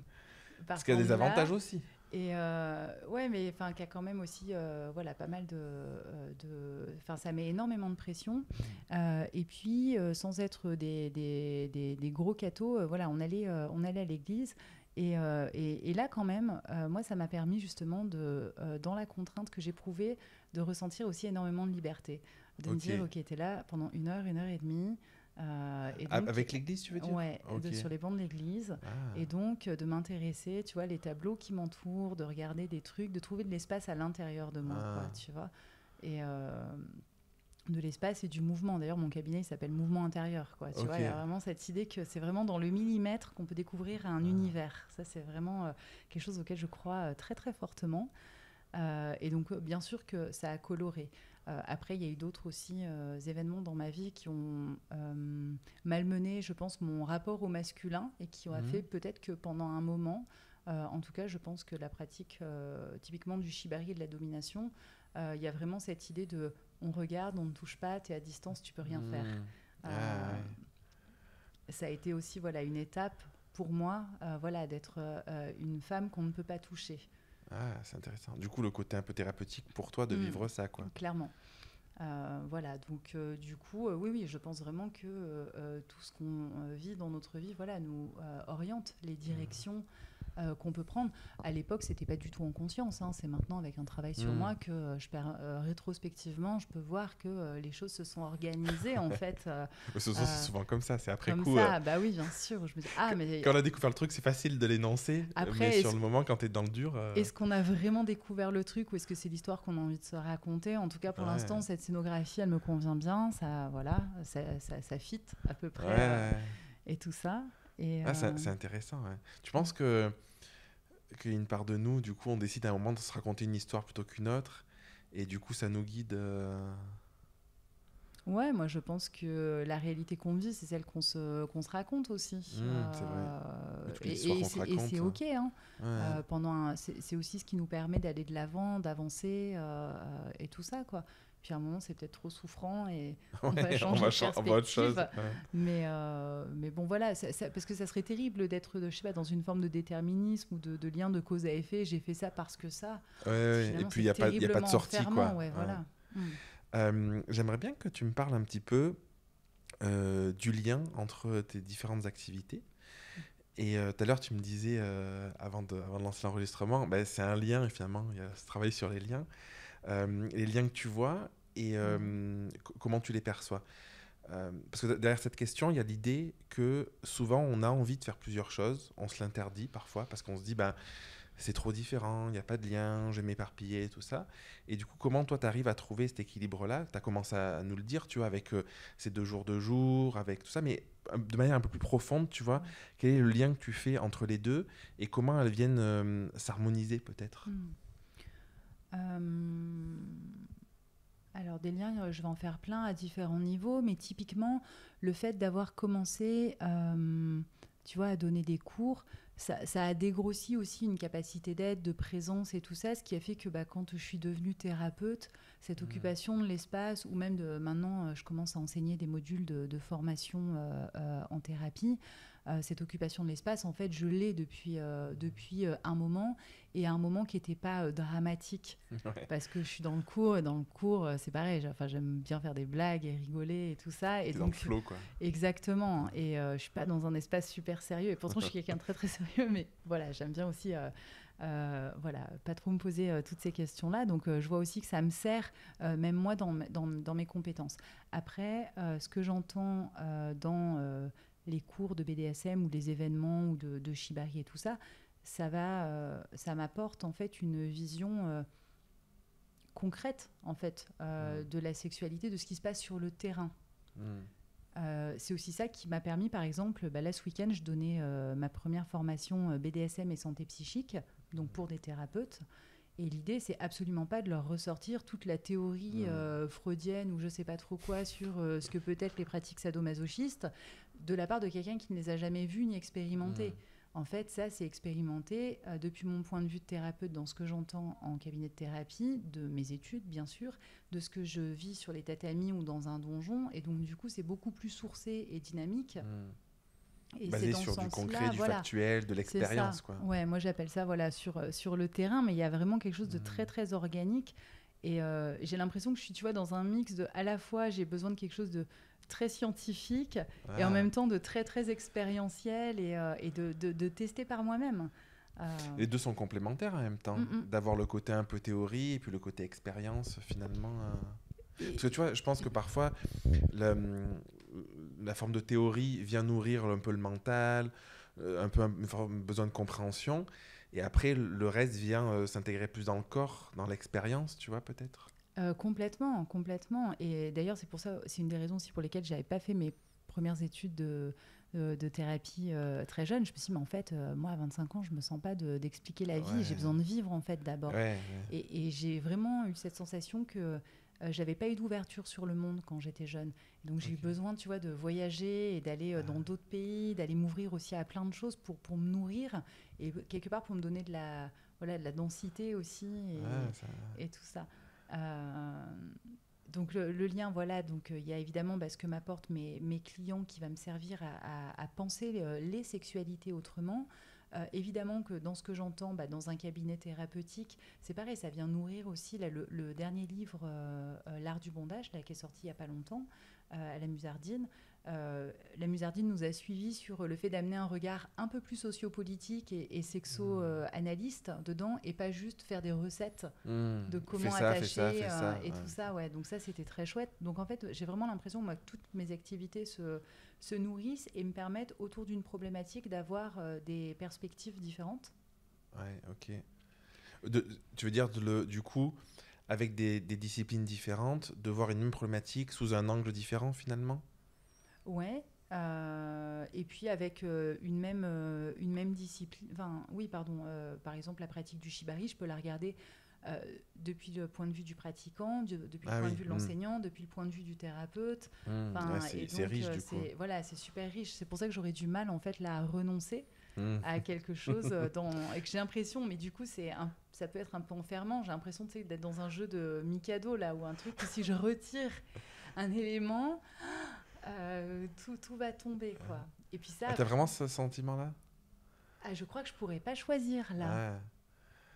A: Parce qu'il y a des avantages aussi.
B: Et ouais, mais enfin, qu'il y a quand même aussi, voilà, pas mal enfin, ça met énormément de pression. Et puis, sans être des gros cathos, voilà, on allait à l'église. Et là, quand même, moi, ça m'a permis justement, dans la contrainte que j'éprouvais, de ressentir aussi énormément de liberté. De me dire, OK, t'es là pendant une heure et demie. Et donc,
A: avec l'église, tu veux dire?
B: Ouais, sur les bancs de l'église. Et donc, de m'intéresser, tu vois, les tableaux qui m'entourent, de regarder des trucs, de trouver de l'espace à l'intérieur de moi, quoi, tu vois. Et de l'espace et du mouvement. D'ailleurs, mon cabinet, il s'appelle Mouvement intérieur, quoi. Tu vois, il y a vraiment cette idée que c'est vraiment dans le millimètre qu'on peut découvrir un univers. Ça, c'est vraiment quelque chose auquel je crois très, très fortement. Et donc, bien sûr que ça a coloré. Après, il y a eu d'autres aussi événements dans ma vie qui ont malmené, je pense, mon rapport au masculin et qui ont fait peut-être que pendant un moment, en tout cas, je pense que la pratique typiquement du shibari et de la domination, il y a vraiment cette idée de on regarde, on ne touche pas, tu es à distance, tu peux rien faire. Ça a été aussi voilà, une étape pour moi voilà, d'être une femme qu'on ne peut pas toucher.
A: Ah, c'est intéressant. Du coup, le côté un peu thérapeutique pour toi de vivre ça, quoi.
B: Clairement. Voilà, donc du coup, oui, je pense vraiment que tout ce qu'on vit dans notre vie, voilà, nous oriente les directions qu'on peut prendre. À l'époque, c'était pas du tout en conscience. Hein. C'est maintenant avec un travail sur moi que rétrospectivement, je peux voir que les choses se sont organisées en fait.
A: C'est souvent comme ça. C'est après
B: comme
A: coup.
B: Ça, bah oui, bien sûr. Je me dis, mais
A: quand on a découvert le truc, c'est facile de l'énoncer.
B: Après,
A: mais sur le moment, quand t'es dans le dur.
B: Est-ce qu'on a vraiment découvert le truc ou est-ce que c'est l'histoire qu'on a envie de se raconter? En tout cas, pour l'instant, cette scénographie, elle me convient bien. Ça, voilà, ça fit à peu près et tout ça. Et,
A: c'est intéressant. Ouais. Tu penses qu'il y a une part de nous, du coup, on décide à un moment de se raconter une histoire plutôt qu'une autre, et du coup, ça nous guide
B: Ouais, moi je pense que la réalité qu'on vit, c'est celle qu'on se raconte aussi.
A: C'est vrai. Et toutes les histoires qu'on se
B: Et c'est
A: raconte.
B: OK, hein.
A: Ouais.
B: C'est aussi ce qui nous permet d'aller de l'avant, d'avancer et tout ça, quoi. Puis à un moment, c'est peut-être trop souffrant et on va
A: Ouais,
B: changer de
A: on va autre chose.
B: perspective.
A: Ouais.
B: Mais bon, voilà, parce que ça serait terrible d'être, je sais pas, dans une forme de déterminisme ou de lien de cause à effet. J'ai fait ça parce que ça.
A: Ouais, ouais. Et
B: Finalement,
A: puis, il
B: c'est
A: n'y a pas, y a pas de
B: terriblement
A: sortie,
B: enfermant,
A: quoi.
B: ouais,
A: Ouais.
B: voilà. Mm.
A: J'aimerais bien que tu me parles un petit peu du lien entre tes différentes activités. Et tout à l'heure, tu me disais, avant de lancer l'enregistrement, ben, c'est un lien, et finalement, il y a ce travail sur les liens que tu vois et
B: Mhm.
A: comment tu les perçois. Parce que derrière cette question, il y a l'idée que souvent, on a envie de faire plusieurs choses, on se l'interdit parfois, parce qu'on se dit, ben, c'est trop différent, il n'y a pas de lien, je vais m'éparpiller, tout ça. Et du coup, comment toi, tu arrives à trouver cet équilibre-là? Tu as commencé à nous le dire, tu vois, avec ces 2 jours de jour, avec tout ça, mais de manière un peu plus profonde, tu vois, quel est le lien que tu fais entre les deux et comment elles viennent s'harmoniser peut-être?
B: Mm. Euh, Alors, des liens, je vais en faire plein à différents niveaux, mais typiquement, le fait d'avoir commencé, tu vois, à donner des cours, ça a dégrossi aussi une capacité d'aide, de présence et tout ça, ce qui a fait que bah, quand je suis devenue thérapeute, cette
A: Mm.
B: occupation de l'espace, ou même maintenant, je commence à enseigner des modules de formation en thérapie, cette occupation de l'espace, en fait, je l'ai depuis un moment, et un moment qui n'était pas dramatique
A: Ouais,
B: parce que je suis dans le cours, et dans le cours, c'est pareil, enfin, j'aime bien faire des blagues et rigoler et tout ça. Et
A: t'es dans le
B: donc,
A: flow, quoi.
B: exactement. Et je suis pas dans un espace super sérieux. Et pourtant, je suis quelqu'un de très, très sérieux. Mais voilà, j'aime bien aussi, voilà, pas trop me poser toutes ces questions-là. Donc, je vois aussi que ça me sert, même moi, dans mes compétences. Après, ce que j'entends les cours de BDSM ou les événements ou de Shibari et tout ça, ça m'apporte en fait une vision concrète en fait
A: Mm.
B: de la sexualité, de ce qui se passe sur le terrain.
A: Mm.
B: C'est aussi ça qui m'a permis, par exemple, bah là ce week-end, je donnais ma première formation BDSM et santé psychique, donc pour des thérapeutes. Et l'idée, c'est absolument pas de leur ressortir toute la théorie
A: Mm.
B: freudienne ou je sais pas trop quoi sur ce que peut être les pratiques sadomasochistes de la part de quelqu'un qui ne les a jamais vues ni
A: Mm.
B: expérimentées. En fait, ça, c'est expérimenté depuis mon point de vue de thérapeute dans ce que j'entends en cabinet de thérapie, de mes études, bien sûr, de ce que je vis sur les tatamis ou dans un donjon. Et donc, du coup, c'est beaucoup plus sourcé et dynamique.
A: Mm.
B: Et c'est
A: Basé
B: dans ce
A: sur du concret,
B: sens-là,
A: du
B: voilà,
A: factuel, de
B: c'est ça.
A: l'expérience, quoi.
B: Ouais, moi j'appelle ça voilà sur le terrain, mais il y a vraiment quelque chose de très
A: Mm.
B: très organique. Et j'ai l'impression que je suis, tu vois, dans un mix de à la fois j'ai besoin de quelque chose de très scientifique et en
A: Ah.
B: même temps de très très expérientiel et de tester par moi-même.
A: Les deux sont complémentaires en même temps.
B: Mm, mm.
A: D'avoir le côté un peu théorie et puis le côté expérience, finalement. Parce que
B: Et-
A: tu vois, je pense que parfois, la, la forme de théorie vient nourrir un peu le mental, un peu besoin de compréhension. Et après, le reste vient s'intégrer plus dans le corps, dans l'expérience, tu vois, peut-être.
B: Complètement, complètement. Et d'ailleurs, c'est pour ça, c'est une des raisons aussi pour lesquelles j'avais pas fait mes premières études de thérapie très jeune. Je me suis dit, mais en fait, moi, à 25 ans, je me sens pas d'expliquer la vie. J'ai
A: Ouais,
B: besoin de vivre, en fait, d'abord.
A: ouais,
B: Et j'ai vraiment eu cette sensation que j'avais pas eu d'ouverture sur le monde quand j'étais jeune. Donc j'ai eu
A: ok.
B: besoin, tu vois, de voyager et d'aller dans
A: Ah,
B: d'autres pays, d'aller m'ouvrir aussi à plein de choses pour me nourrir et quelque part pour me donner voilà, de la densité aussi
A: ah, ça...
B: et tout ça. Euh, donc le lien, voilà, donc il y a évidemment ce que m'apportent mes clients qui va me servir à penser les sexualités autrement. Évidemment que dans ce que j'entends, dans un cabinet thérapeutique, c'est pareil, ça vient nourrir aussi là, le dernier livre, L'art du bondage, là, qui est sorti il n'y a pas longtemps, à la Musardine. La Musardine nous a suivis sur le fait d'amener un regard un peu plus sociopolitique et sexo-analyste dedans, et pas juste faire des recettes de
A: Fais
B: comment
A: ça, fais ça,
B: attacher
A: fais ça.
B: et tout ça. Ouais. Donc ça, c'était très chouette. Donc en fait, j'ai vraiment l'impression moi, que toutes mes activités se nourrissent et me permettent, autour d'une problématique, d'avoir des perspectives différentes.
A: Ouais, ok. De- Tu veux dire, du coup, avec des disciplines différentes, de voir une même problématique sous un angle différent, finalement?
B: Ouais. Et puis avec une même discipline. Enfin, oui, pardon. Par exemple, la pratique du shibari, je peux la regarder depuis le point de vue du pratiquant, depuis le
A: Ah
B: point de
A: oui.
B: vue de l'enseignant, depuis le point de vue du thérapeute.
A: Ouais,
B: Et
A: c'est
B: donc,
A: riche du coup.
B: voilà, c'est super riche. C'est pour ça que j'aurais du mal, en fait, là, à renoncer
A: Hmm.
B: à quelque chose et que j'ai l'impression, mais du coup, ça peut être un peu enfermant. J'ai l'impression, tu sais, d'être dans un jeu de Mikado, là, ou un truc où si je retire un élément, tout va tomber, quoi. Et puis ça,
A: Ah, t'as vraiment ce sentiment-là?
B: je crois que je pourrais pas choisir, là.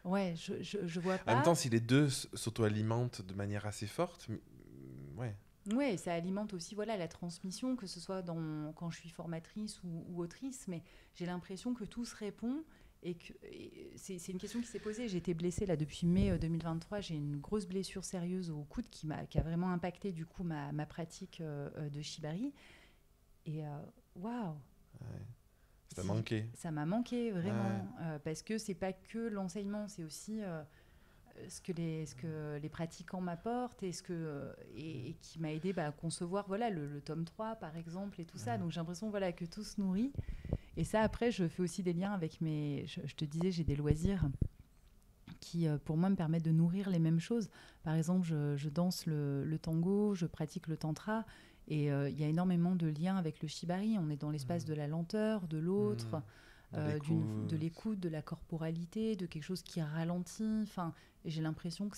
A: Ouais.
B: Ouais, je vois
A: En même
B: pas.
A: temps, si les deux s'auto-alimentent de manière assez forte, ouais.
B: Ouais, ça alimente aussi voilà, la transmission, que ce soit quand je suis formatrice ou autrice, mais j'ai l'impression que tout se répond et c'est une question qui s'est posée. J'ai été blessée là depuis mai 2023, j'ai une grosse blessure sérieuse au coude qui a vraiment impacté du coup ma pratique de shibari. Et waouh,
A: Ouais. Ça t'a manqué.
B: ça m'a manqué vraiment,
A: Ouais.
B: parce que c'est pas que l'enseignement, c'est aussi ce que les pratiquants m'apportent et qui m'a aidé à concevoir voilà, le tome 3 par exemple et tout ça. Donc j'ai l'impression voilà, que tout se nourrit. Et ça après je fais aussi des liens avec je te disais j'ai des loisirs qui pour moi me permettent de nourrir les mêmes choses. Par exemple je danse le tango, je pratique le tantra et il y a énormément de liens avec le shibari. On est dans l'espace de la lenteur, de l'autre. De l'écoute, de la corporalité, de quelque chose qui ralentit. Et j'ai l'impression que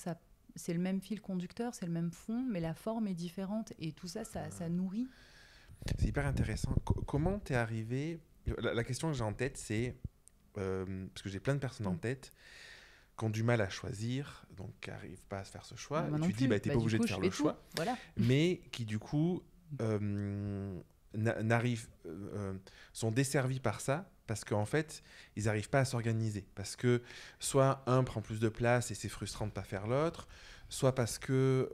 B: c'est le même fil conducteur, c'est le même fond, mais la forme est différente. Et tout ça, ça nourrit.
A: C'est hyper intéressant. Comment t'es arrivé? La question que j'ai en tête, c'est parce que j'ai plein de personnes en tête qui ont du mal à choisir, donc qui n'arrivent pas à se faire ce choix.
B: Moi
A: Et
B: non
A: tu dis,
B: plus.
A: t'es pas obligé
B: Du coup,
A: de faire
B: je
A: le
B: fais tout.
A: choix,
B: Voilà.
A: mais qui du coup n'arrivent, sont desservis par ça parce qu'en fait, ils n'arrivent pas à s'organiser. Parce que soit un prend plus de place et c'est frustrant de ne pas faire l'autre, soit parce que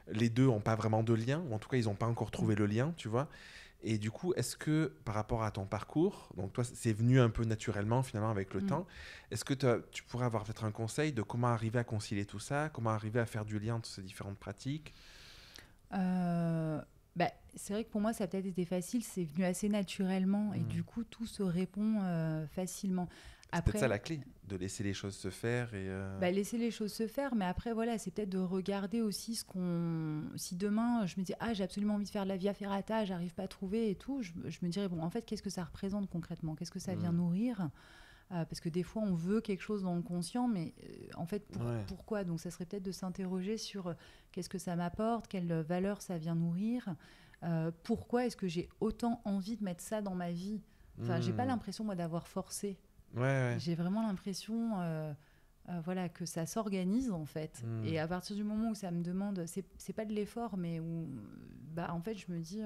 A: les deux n'ont pas vraiment de lien, ou en tout cas, ils n'ont pas encore trouvé le lien, tu vois. Et du coup, est-ce que par rapport à ton parcours, donc toi, c'est venu un peu naturellement finalement avec le temps, est-ce que tu pourrais avoir peut-être un conseil de comment arriver à concilier tout ça, comment arriver à faire du lien entre ces différentes pratiques?
B: C'est vrai que pour moi, ça a peut-être été facile, c'est venu assez naturellement et du coup, tout se répond facilement.
A: C'est peut-être ça la clé, de laisser les choses se faire.
B: Laisser les choses se faire, mais après, voilà, c'est peut-être de regarder aussi si demain, je me dis, j'ai absolument envie de faire de la via ferrata, j'arrive pas à trouver et tout, je me dirais, bon, en fait, qu'est-ce que ça représente concrètement? Qu'est-ce que ça vient nourrir? Parce que des fois, on veut quelque chose dans le conscient, mais en fait, pourquoi? Donc, ça serait peut-être de s'interroger sur qu'est-ce que ça m'apporte, quelle valeur ça vient nourrir, pourquoi est-ce que j'ai autant envie de mettre ça dans ma vie? Enfin, j'ai pas l'impression, moi, d'avoir forcé. J'ai vraiment l'impression voilà, que ça s'organise, en fait. Et à partir du moment où ça me demande, c'est pas de l'effort, mais où, en fait, je me dis...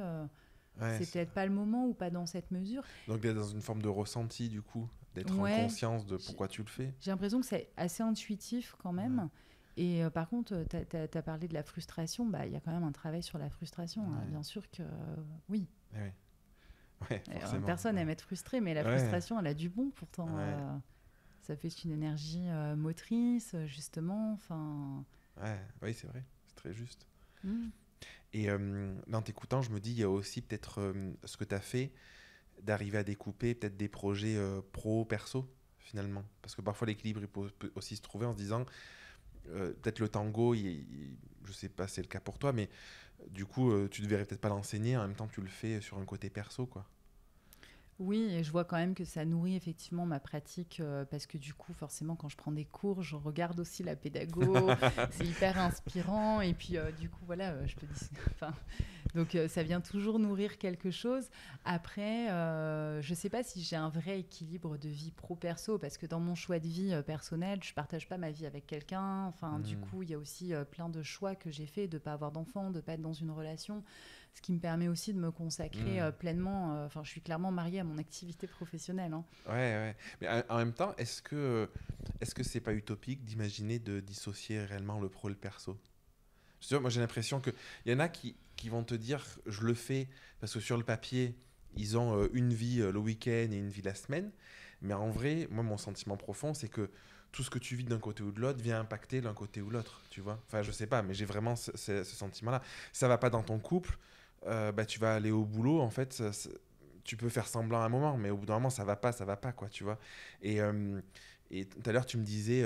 B: c'est peut-être pas le moment ou pas dans cette mesure.
A: Donc d'être dans une forme de ressenti du coup, d'être en conscience de pourquoi tu le fais.
B: J'ai l'impression que c'est assez intuitif quand même. Et par contre, tu as parlé de la frustration, il y a quand même un travail sur la frustration. Hein. Bien sûr que oui. Personne n'aime être frustré, mais la frustration, elle a du bon pourtant. Ça fait une énergie motrice, justement.
A: Oui, c'est vrai, c'est très juste. Et en t'écoutant, je me dis, il y a aussi peut-être ce que tu as fait, d'arriver à découper peut-être des projets pro-perso, finalement. Parce que parfois, l'équilibre peut aussi se trouver en se disant, peut-être le tango, je sais pas si c'est le cas pour toi, mais du coup, tu ne devrais peut-être pas l'enseigner, en même temps, tu le fais sur un côté perso, quoi.
B: Oui, et je vois quand même que ça nourrit effectivement ma pratique parce que du coup, forcément, quand je prends des cours, je regarde aussi la pédago, c'est hyper inspirant et puis du coup, voilà, je te dis... Donc ça vient toujours nourrir quelque chose. Après, je ne sais pas si j'ai un vrai équilibre de vie pro-perso parce que dans mon choix de vie personnel, je ne partage pas ma vie avec quelqu'un. Du coup, il y a aussi plein de choix que j'ai fait de ne pas avoir d'enfant, de ne pas être dans une relation. Ce qui me permet aussi de me consacrer pleinement. Je suis clairement mariée à mon activité professionnelle. Hein.
A: Ouais. Mais en même temps, est-ce que c'est pas utopique d'imaginer de dissocier réellement le pro et le perso? Moi, j'ai l'impression qu'il y en a qui vont te dire je le fais parce que sur le papier, ils ont une vie le week-end et une vie la semaine. Mais en vrai, moi, mon sentiment profond, c'est que tout ce que tu vis d'un côté ou de l'autre vient impacter l'un côté ou l'autre. Tu vois, enfin, je sais pas, mais j'ai vraiment ce sentiment-là. Ça va pas dans ton couple. Tu vas aller au boulot, en fait, tu peux faire semblant à un moment, mais au bout d'un moment, ça va pas, quoi, tu vois. Et Et tout à l'heure, tu me disais,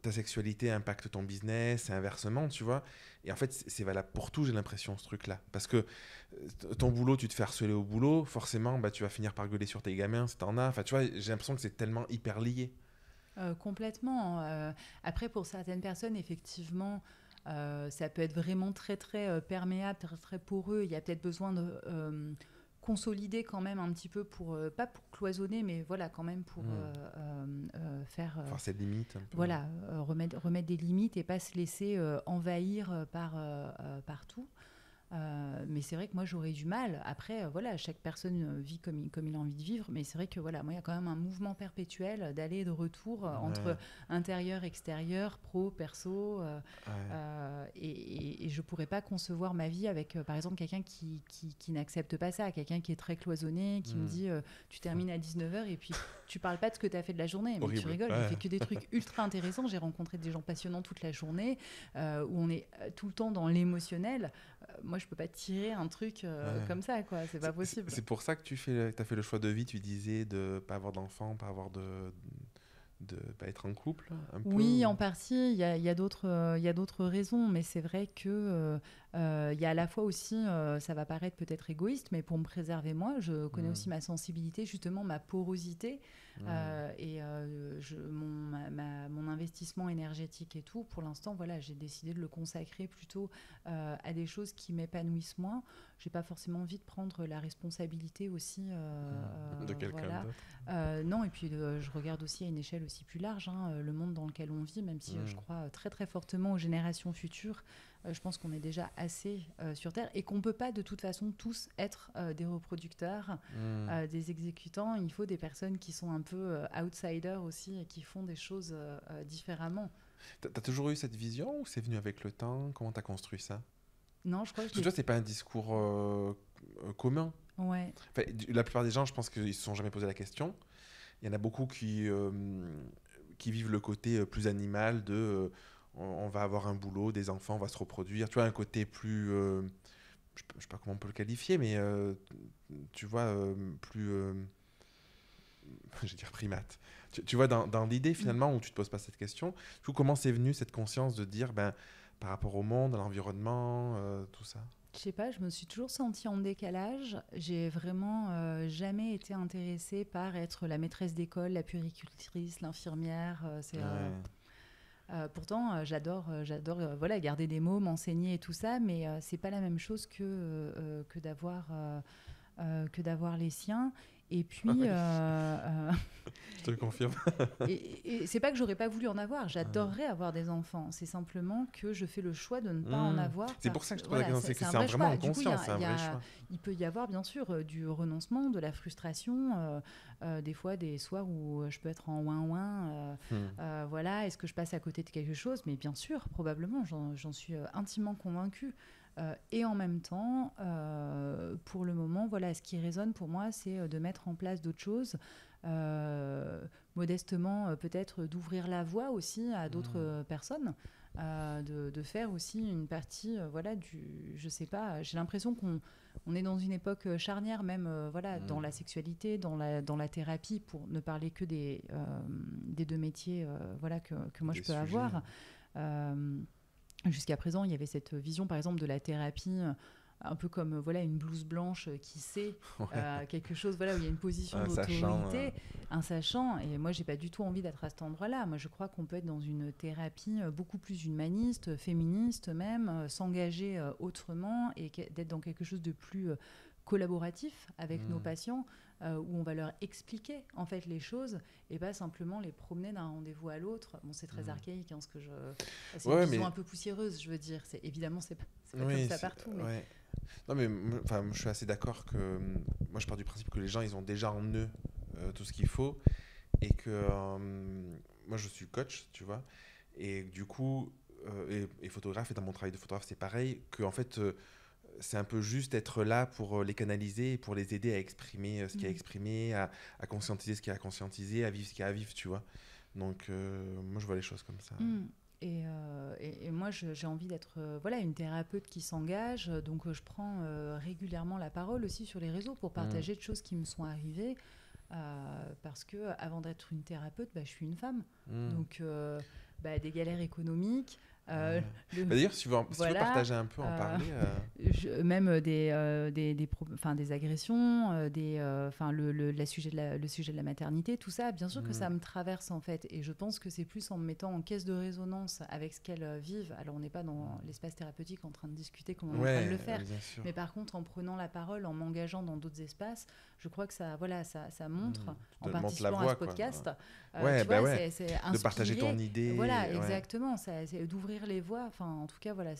A: ta sexualité impacte ton business, et inversement, tu vois. Et en fait, c'est valable pour tout, j'ai l'impression, ce truc-là. Parce que ton boulot, tu te fais harceler au boulot, forcément, bah, tu vas finir par gueuler sur tes gamins si t'en as. Enfin, tu vois, j'ai l'impression que c'est tellement hyper lié.
B: Complètement. Après, pour certaines personnes, effectivement, ça peut être vraiment très, très perméable, très, très poreux. Il y a peut-être besoin de consolider quand même un petit peu pour, pas pour cloisonner, mais voilà, quand même pour faire,
A: Enfin, c'est limite un peu.
B: voilà, remettre des limites et pas se laisser envahir par tout. Mais c'est vrai que moi j'aurais du mal. Après, voilà, chaque personne vit comme il a envie de vivre. Mais c'est vrai que voilà, moi il y a quand même un mouvement perpétuel d'aller et de retour entre
A: Ouais,
B: intérieur, extérieur, pro, perso.
A: ouais.
B: Et je pourrais pas concevoir ma vie avec, par exemple, quelqu'un qui n'accepte pas ça, quelqu'un qui est très cloisonné, qui me dit tu termines à 19h et puis tu parles pas de ce que tu as fait de la journée. Mais tu
A: Horrible.
B: rigoles, j'ai
A: Ouais.
B: fait que des trucs ultra intéressants. J'ai rencontré des gens passionnants toute la journée où on est tout le temps dans l'émotionnel. Moi, je peux pas tirer un truc
A: Ouais.
B: comme ça, quoi. C'est pas possible.
A: C'est pour ça que as fait le choix de vie, tu disais, de pas avoir d'enfant, pas avoir de pas être en couple, un peu.
B: Oui, en partie, il y a d'autres raisons, mais c'est vrai que il y a à la fois aussi, ça va paraître peut-être égoïste, mais pour me préserver moi, je connais
A: Mm.
B: aussi ma sensibilité, justement ma porosité et mon investissement énergétique et tout. Pour l'instant, voilà, j'ai décidé de le consacrer plutôt à des choses qui m'épanouissent moins. J'ai pas forcément envie de prendre la responsabilité aussi,
A: De quelqu'un
B: voilà.
A: d'autre.
B: Non, et puis je regarde aussi à une échelle aussi plus large le monde dans lequel on vit, même si je
A: Mm.
B: crois très très fortement aux générations futures. Je pense qu'on est déjà assez sur Terre et qu'on ne peut pas de toute façon tous être des reproducteurs,
A: Mm.
B: des exécutants. Il faut des personnes qui sont un peu outsiders aussi et qui font des choses différemment.
A: T'as toujours eu cette vision ou c'est venu avec le temps? Comment t'as construit ça?
B: Non, je crois que
A: Parce que toi, c'est pas un discours commun.
B: Ouais.
A: Enfin, la plupart des gens, je pense qu'ils se sont jamais posé la question. Il y en a beaucoup qui vivent le côté plus animal de on va avoir un boulot, des enfants, on va se reproduire. Tu vois, un côté plus. Je sais pas comment on peut le qualifier, mais tu vois, plus. Je vais dire primate. Tu vois, dans l'idée
B: Mm.
A: finalement où tu te poses pas cette question, du coup, comment c'est venu cette conscience de dire, ben, par rapport au monde, à l'environnement, tout ça?
B: Je sais pas, je me suis toujours sentie en décalage. J'ai vraiment jamais été intéressée par être la maîtresse d'école, la puéricultrice, l'infirmière.
A: Ouais.
B: Pourtant, j'adore voilà, garder des mots, m'enseigner et tout ça, mais c'est pas la même chose que d'avoir les siens. Et puis,
A: Oui, je te le confirme.
B: et c'est pas que j'aurais pas voulu en avoir. J'adorerais avoir des enfants. C'est simplement que je fais le choix de ne pas en avoir.
A: C'est pour ça que je te pose la
B: Voilà,
A: question, c'est que
B: un
A: c'est
B: vrai
A: vraiment
B: choix.
A: en
B: Du coup,
A: conscience, c'est un vrai choix.
B: il peut y avoir bien sûr du renoncement, de la frustration, des fois des soirs où je peux être en ouin-ouin. Voilà, est-ce que je passe à côté de quelque chose? Mais bien sûr, probablement, j'en suis intimement convaincue. Et en même temps, pour le moment, voilà, ce qui résonne pour moi, c'est de mettre en place d'autres choses, modestement, peut-être d'ouvrir la voie aussi à d'autres personnes, de faire aussi une partie, voilà, je sais pas, j'ai l'impression qu'on est dans une époque charnière même, voilà, dans la sexualité, dans la thérapie, pour ne parler que des deux métiers, voilà, que moi
A: Des
B: je peux
A: sujets.
B: avoir. Euh, Jusqu'à présent, il y avait cette vision, par exemple, de la thérapie, un peu comme voilà une blouse blanche qui sait
A: Ouais.
B: quelque chose, voilà où il y a une position
A: Un sachant.
B: d'autorité, un sachant. Et moi, j'ai pas du tout envie d'être à cet endroit-là. Moi, je crois qu'on peut être dans une thérapie beaucoup plus humaniste, féministe même, s'engager autrement et d'être dans quelque chose de plus collaboratif avec nos patients, où on va leur expliquer en fait les choses et pas simplement les promener d'un rendez-vous à l'autre. Bon, c'est très archaïque, hein, c'est une
A: Ouais,
B: vision
A: mais
B: un peu poussiéreuse, je veux dire. Évidemment, c'est pas comme
A: oui,
B: ça partout, mais
A: ouais. Non, mais enfin, je suis assez d'accord que moi, je pars du principe que les gens, ils ont déjà en eux tout ce qu'il faut et que moi, je suis coach, tu vois, et du coup, et photographe, et dans mon travail de photographe, c'est pareil, que en fait, c'est un peu juste être là pour les canaliser et pour les aider à exprimer ce qu'il y a à exprimer, à conscientiser ce qu'il y a à conscientiser, à vivre ce qu'il y a à vivre, tu vois. Donc, moi, je vois les choses comme ça.
B: Et moi, j'ai envie d'être voilà, une thérapeute qui s'engage. Donc, je prends régulièrement la parole aussi sur les réseaux pour partager de choses qui me sont arrivées. parce que avant d'être une thérapeute, je suis une femme.
A: Hmm.
B: Donc, des galères économiques.
A: Ouais.
B: Le-
A: D'ailleurs, si tu veux
B: voilà,
A: partager un peu, en parler.
B: même des agressions, le sujet de la maternité, tout ça, bien sûr que ça me traverse en fait. Et je pense que c'est plus en me mettant en caisse de résonance avec ce qu'elles vivent. Alors on n'est pas dans l'espace thérapeutique en train de discuter comme on est en train de le faire.
A: Bien sûr.
B: Mais par contre, en prenant la parole, en m'engageant dans d'autres espaces, je crois que ça montre, en participant à ce podcast, c'est
A: de partager ton idée.
B: Voilà, exactement. C'est d'ouvrir les voies. Enfin, en tout cas, voilà.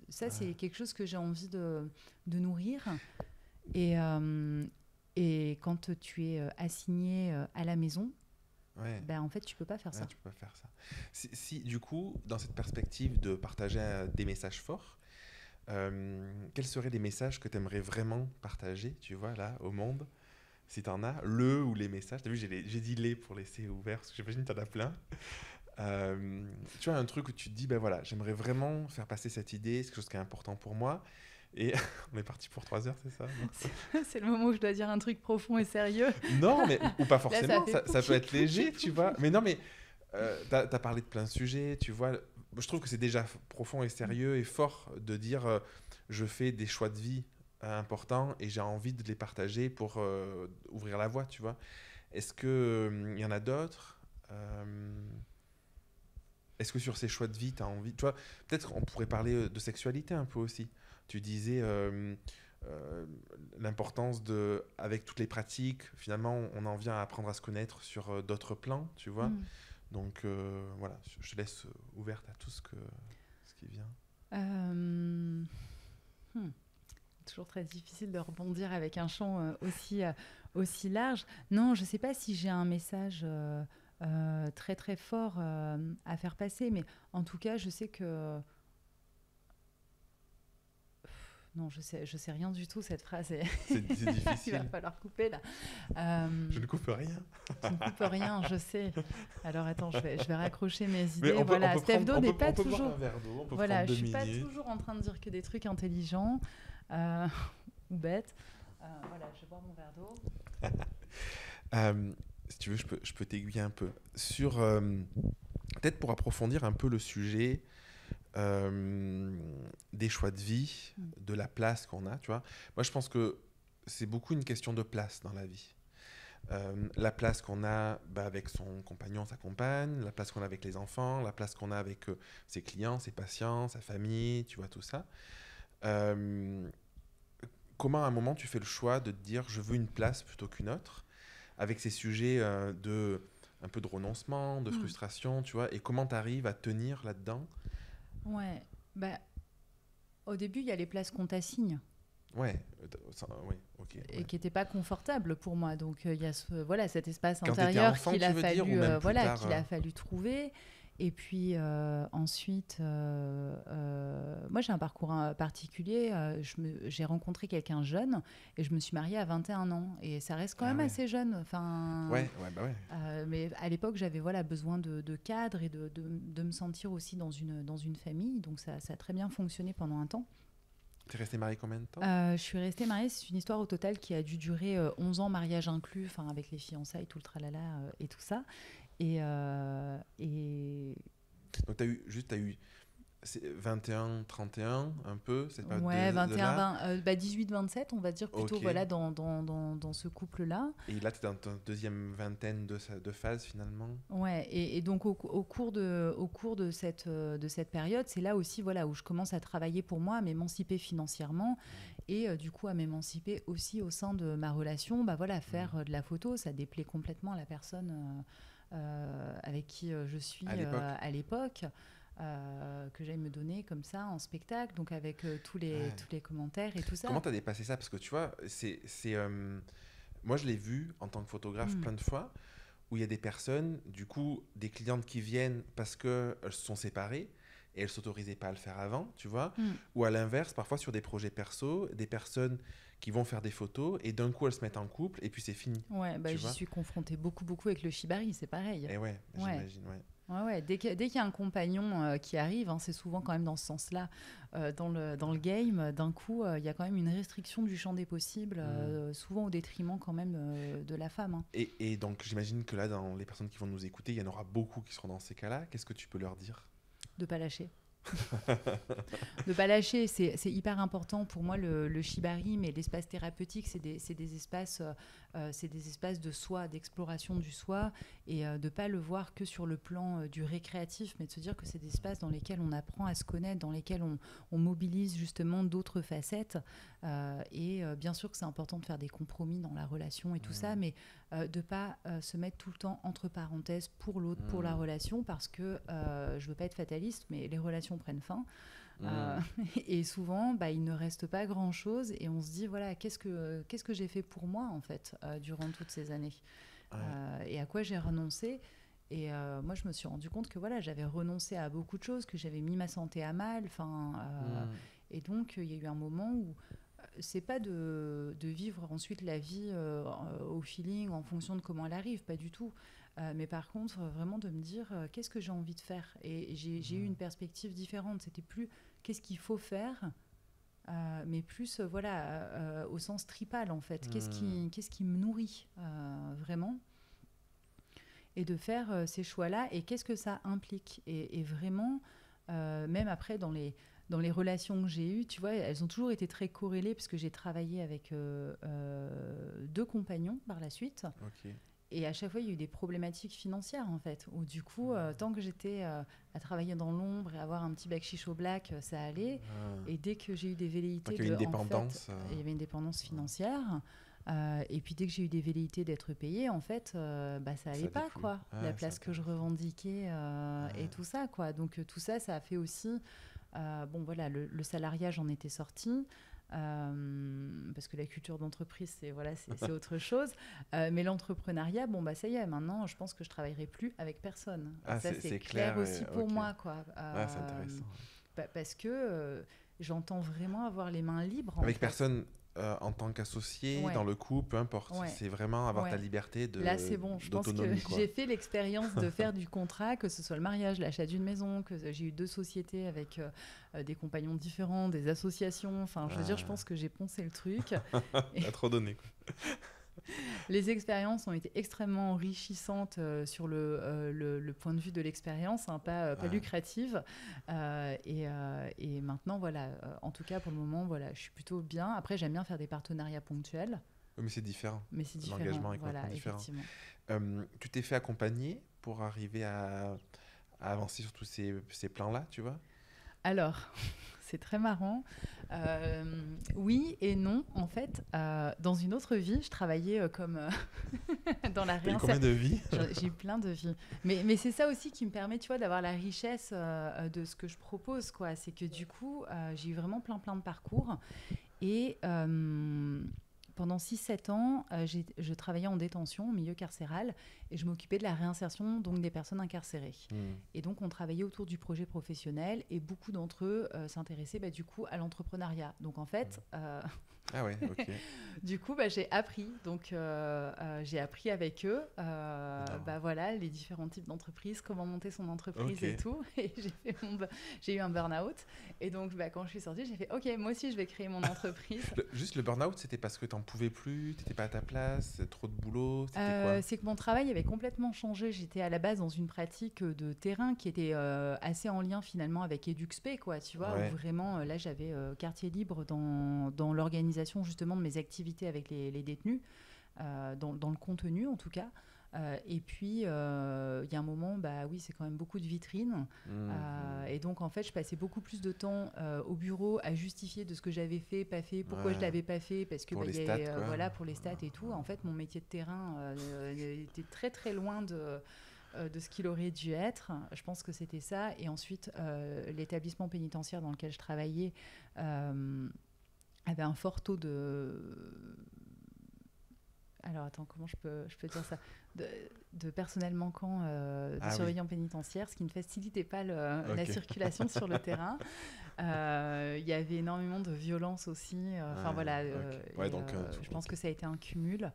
B: C'est quelque chose que j'ai envie de nourrir. Et quand tu es assigné à la maison, en fait, tu peux pas faire ça.
A: Tu peux pas faire ça. Si, du coup, dans cette perspective de partager des messages forts, quels seraient les messages que tu aimerais vraiment partager, tu vois, là, au monde? Si tu en as, ou les messages. Tu as vu, j'ai dit les pour laisser ouvert, parce que j'imagine que tu en as plein. Tu vois, un truc où tu te dis, j'aimerais vraiment faire passer cette idée, c'est quelque chose qui est important pour moi. Et on est parti pour 3 heures, c'est ça?
B: C'est le moment où je dois dire un truc profond et sérieux.
A: Non, mais, ou pas forcément,
B: Là,
A: ça peut être léger, tu vois. Mais non, mais t'as parlé de plein de sujets, tu vois. Je trouve que c'est déjà profond et sérieux et fort de dire je fais des choix de vie importants et j'ai envie de les partager pour ouvrir la voie, tu vois. Est-ce qu'il y en a d'autres Est-ce que sur ces choix de vie, tu as envie... Tu vois, peut-être qu'on pourrait parler de sexualité un peu aussi. Tu disais l'importance de... Avec toutes les pratiques, finalement, on en vient à apprendre à se connaître sur d'autres plans, tu vois. Donc, voilà, je te laisse ouverte à tout ce qui vient.
B: Toujours très difficile de rebondir avec un champ aussi large. Non, je ne sais pas si j'ai un message... très très fort à faire passer, mais en tout cas je sais que non, je sais rien du tout, cette phrase
A: c'est difficile.
B: Il va falloir couper là.
A: Je ne coupe rien.
B: Tu ne coupes rien, je sais. Alors attends, je vais raccrocher mes idées.
A: Mais
B: voilà, Steph Do n'est pas
A: toujours.
B: toujours.
A: Voilà,
B: je suis pas toujours en train de dire que des trucs intelligents ou bêtes. Voilà, je vais boire mon verre d'eau.
A: Si tu veux, je peux t'aiguiller un peu sur peut-être pour approfondir un peu le sujet des choix de vie, de la place qu'on a, tu vois. Moi, je pense que c'est beaucoup une question de place dans la vie. La place qu'on a avec son compagnon, sa compagne, la place qu'on a avec les enfants, la place qu'on a avec ses clients, ses patients, sa famille, tu vois, tout ça. Comment à un moment tu fais le choix de te dire je veux une place plutôt qu'une autre, avec ces sujets un peu de renoncement, de frustration, tu vois, et comment tu arrives à tenir là-dedans?
B: Ouais, au début, il y a les places qu'on t'assigne.
A: Ouais, ok.
B: Et qui n'étaient pas confortables pour moi. Donc, il y a cet espace
A: quand
B: intérieur
A: enfant,
B: qu'il a
A: fallu
B: fallu trouver. Et puis ensuite, moi j'ai un parcours particulier. J'ai rencontré quelqu'un jeune et je me suis mariée à 21 ans. Et ça reste quand même assez jeune. Enfin, mais à l'époque, j'avais besoin de cadre et de me sentir aussi dans une famille. Donc ça a très bien fonctionné pendant un temps.
A: Tu es restée mariée combien de temps?
B: Je suis restée mariée, c'est une histoire au total qui a dû durer 11 ans, mariage inclus, avec les fiançailles, tout le tralala et tout ça. Et
A: donc, tu as eu 21, 31, un peu, cette période
B: 21, 18-27, on va dire plutôt, dans ce couple-là.
A: Et là, tu es dans ta deuxième vingtaine de phase, finalement.
B: Ouais, et donc au cours de cette période, c'est là aussi où je commence à travailler pour moi, à m'émanciper financièrement et du coup à m'émanciper aussi au sein de ma relation. Faire de la photo, ça déplaît complètement la personne avec qui je suis à l'époque. Que j'aille me donner comme ça en spectacle, donc avec tous les commentaires et tout ça.
A: Comment tu as dépassé ça? Parce que tu vois, moi je l'ai vu en tant que photographe plein de fois, où il y a des personnes, du coup, des clientes qui viennent parce qu'elles se sont séparées et elles ne s'autorisaient pas à le faire avant, tu vois. Ou à l'inverse, parfois sur des projets perso, des personnes qui vont faire des photos et d'un coup elles se mettent en couple et puis c'est fini.
B: Ouais, j'y suis confrontée beaucoup avec le shibari, c'est pareil.
A: Et j'imagine,
B: Ouais. Dès qu'il y a un compagnon qui arrive, hein, c'est souvent quand même dans ce sens-là, dans le game, d'un coup, il y a quand même une restriction du champ des possibles, souvent au détriment quand même de la femme. Hein.
A: Et donc, j'imagine que là, dans les personnes qui vont nous écouter, il y en aura beaucoup qui seront dans ces cas-là. Qu'est-ce que tu peux leur dire?
B: De pas lâcher. De pas lâcher, c'est hyper important pour moi. Le shibari, mais l'espace thérapeutique, c'est des espaces de soi, d'exploration du soi, et de pas le voir que sur le plan du récréatif, mais de se dire que c'est des espaces dans lesquels on apprend à se connaître, dans lesquels on mobilise justement d'autres facettes. Et bien sûr que c'est important de faire des compromis dans la relation et tout ça, mais de pas se mettre tout le temps entre parenthèses pour l'autre, pour la relation, parce que je veux pas être fataliste, mais les relations prennent fin. Et souvent, il ne reste pas grand-chose et on se dit, voilà, qu'est-ce que j'ai fait pour moi, en fait, durant toutes ces années et à quoi j'ai renoncé. Et moi, je me suis rendu compte que voilà, j'avais renoncé à beaucoup de choses, que j'avais mis ma santé à mal. Et donc, il y a eu un moment où c'est pas de vivre ensuite la vie au feeling, en fonction de comment elle arrive, pas du tout. Mais par contre, vraiment de me dire qu'est-ce que j'ai envie de faire. Et j'ai eu une perspective différente. C'était plus qu'est-ce qu'il faut faire, mais plus au sens tripal en fait. Qu'est-ce qui me nourrit vraiment, et de faire ces choix-là. Et qu'est-ce que ça implique. Et vraiment, même après dans les relations que j'ai eues, tu vois, elles ont toujours été très corrélées parce que j'ai travaillé avec 2 compagnons par la suite.
A: Ok.
B: Et à chaque fois, il y a eu des problématiques financières, en fait. Où du coup, tant que j'étais à travailler dans l'ombre et avoir un petit backchiche au black, ça allait. Et dès que j'ai eu des velléités...
A: Donc, il y avait une dépendance.
B: Il y avait une dépendance financière. Et puis dès que j'ai eu des velléités d'être payée, en fait, ça allait pas, quoi. La place que je revendiquais et tout ça, quoi. Donc tout ça, ça a fait aussi... le salariat, j'en étais sortie. Parce que la culture d'entreprise, c'est autre chose. Mais l'entrepreneuriat, ça y est, maintenant, je pense que je ne travaillerai plus avec personne. Ça, c'est clair aussi pour moi, quoi.
A: C'est intéressant.
B: Parce que j'entends vraiment avoir les mains libres.
A: Avec personne en tant qu'associé, dans le couple, peu importe. C'est vraiment avoir ta liberté d'autonomie.
B: Là, c'est bon. Je pense que j'ai fait l'expérience de faire du contrat, que ce soit le mariage, l'achat d'une maison, que j'ai eu 2 sociétés avec des compagnons différents, des associations. Enfin, je veux dire, je pense que j'ai poncé le truc.
A: T'as trop donné, quoi.
B: Les expériences ont été extrêmement enrichissantes sur le point de vue de l'expérience, pas lucrative. Et maintenant, en tout cas, pour le moment, je suis plutôt bien. Après, j'aime bien faire des partenariats ponctuels.
A: Oui, mais c'est différent.
B: L'engagement
A: est complètement différent. Tu t'es fait accompagner pour arriver à avancer sur tous ces plans-là, tu vois?
B: Alors, c'est très marrant. Oui et non. En fait, dans une autre vie, je travaillais comme dans la réinsertion.
A: Combien de vies?
B: J'ai eu plein de vies. Mais c'est ça aussi qui me permet, tu vois, d'avoir la richesse de ce que je propose, quoi. C'est que du coup, j'ai eu vraiment plein de parcours. Et pendant 6-7 ans, je travaillais en détention, au milieu carcéral, et je m'occupais de la réinsertion donc, des personnes incarcérées. Et donc, on travaillait autour du projet professionnel, et beaucoup d'entre eux s'intéressaient du coup à l'entrepreneuriat. Donc, en fait...
A: Ah ouais, ok.
B: Du coup, j'ai appris. Donc, j'ai appris avec eux les différents types d'entreprises, comment monter son entreprise et tout. Et j'ai eu un burn-out. Et donc, quand je suis sortie, j'ai fait « Ok, moi aussi, je vais créer mon entreprise. »
A: Juste le burn-out, c'était parce que tu n'en pouvais plus, tu n'étais pas à ta place, trop de boulot, c'était quoi?
B: C'est que mon travail avait complètement changé. J'étais à la base dans une pratique de terrain qui était assez en lien finalement avec EduxP, quoi, tu vois, où vraiment, là, j'avais quartier libre dans l'organisation justement de mes activités avec les détenus, dans le contenu en tout cas. Et puis, il y a un moment, c'est quand même beaucoup de vitrines. Et donc, en fait, je passais beaucoup plus de temps au bureau à justifier de ce que j'avais fait, pas fait, pourquoi je ne l'avais pas fait, parce que
A: pour les stats,
B: pour les stats et tout. En fait, mon métier de terrain était très, très loin de ce qu'il aurait dû être. Je pense que c'était ça. Et ensuite, l'établissement pénitentiaire dans lequel je travaillais avait un fort taux de... Alors, attends, comment je peux dire ça, de personnel manquant, de surveillants pénitentiaires, ce qui ne facilitait pas la circulation sur le terrain. Il y avait énormément de violence aussi. Je pense que ça a été un cumul.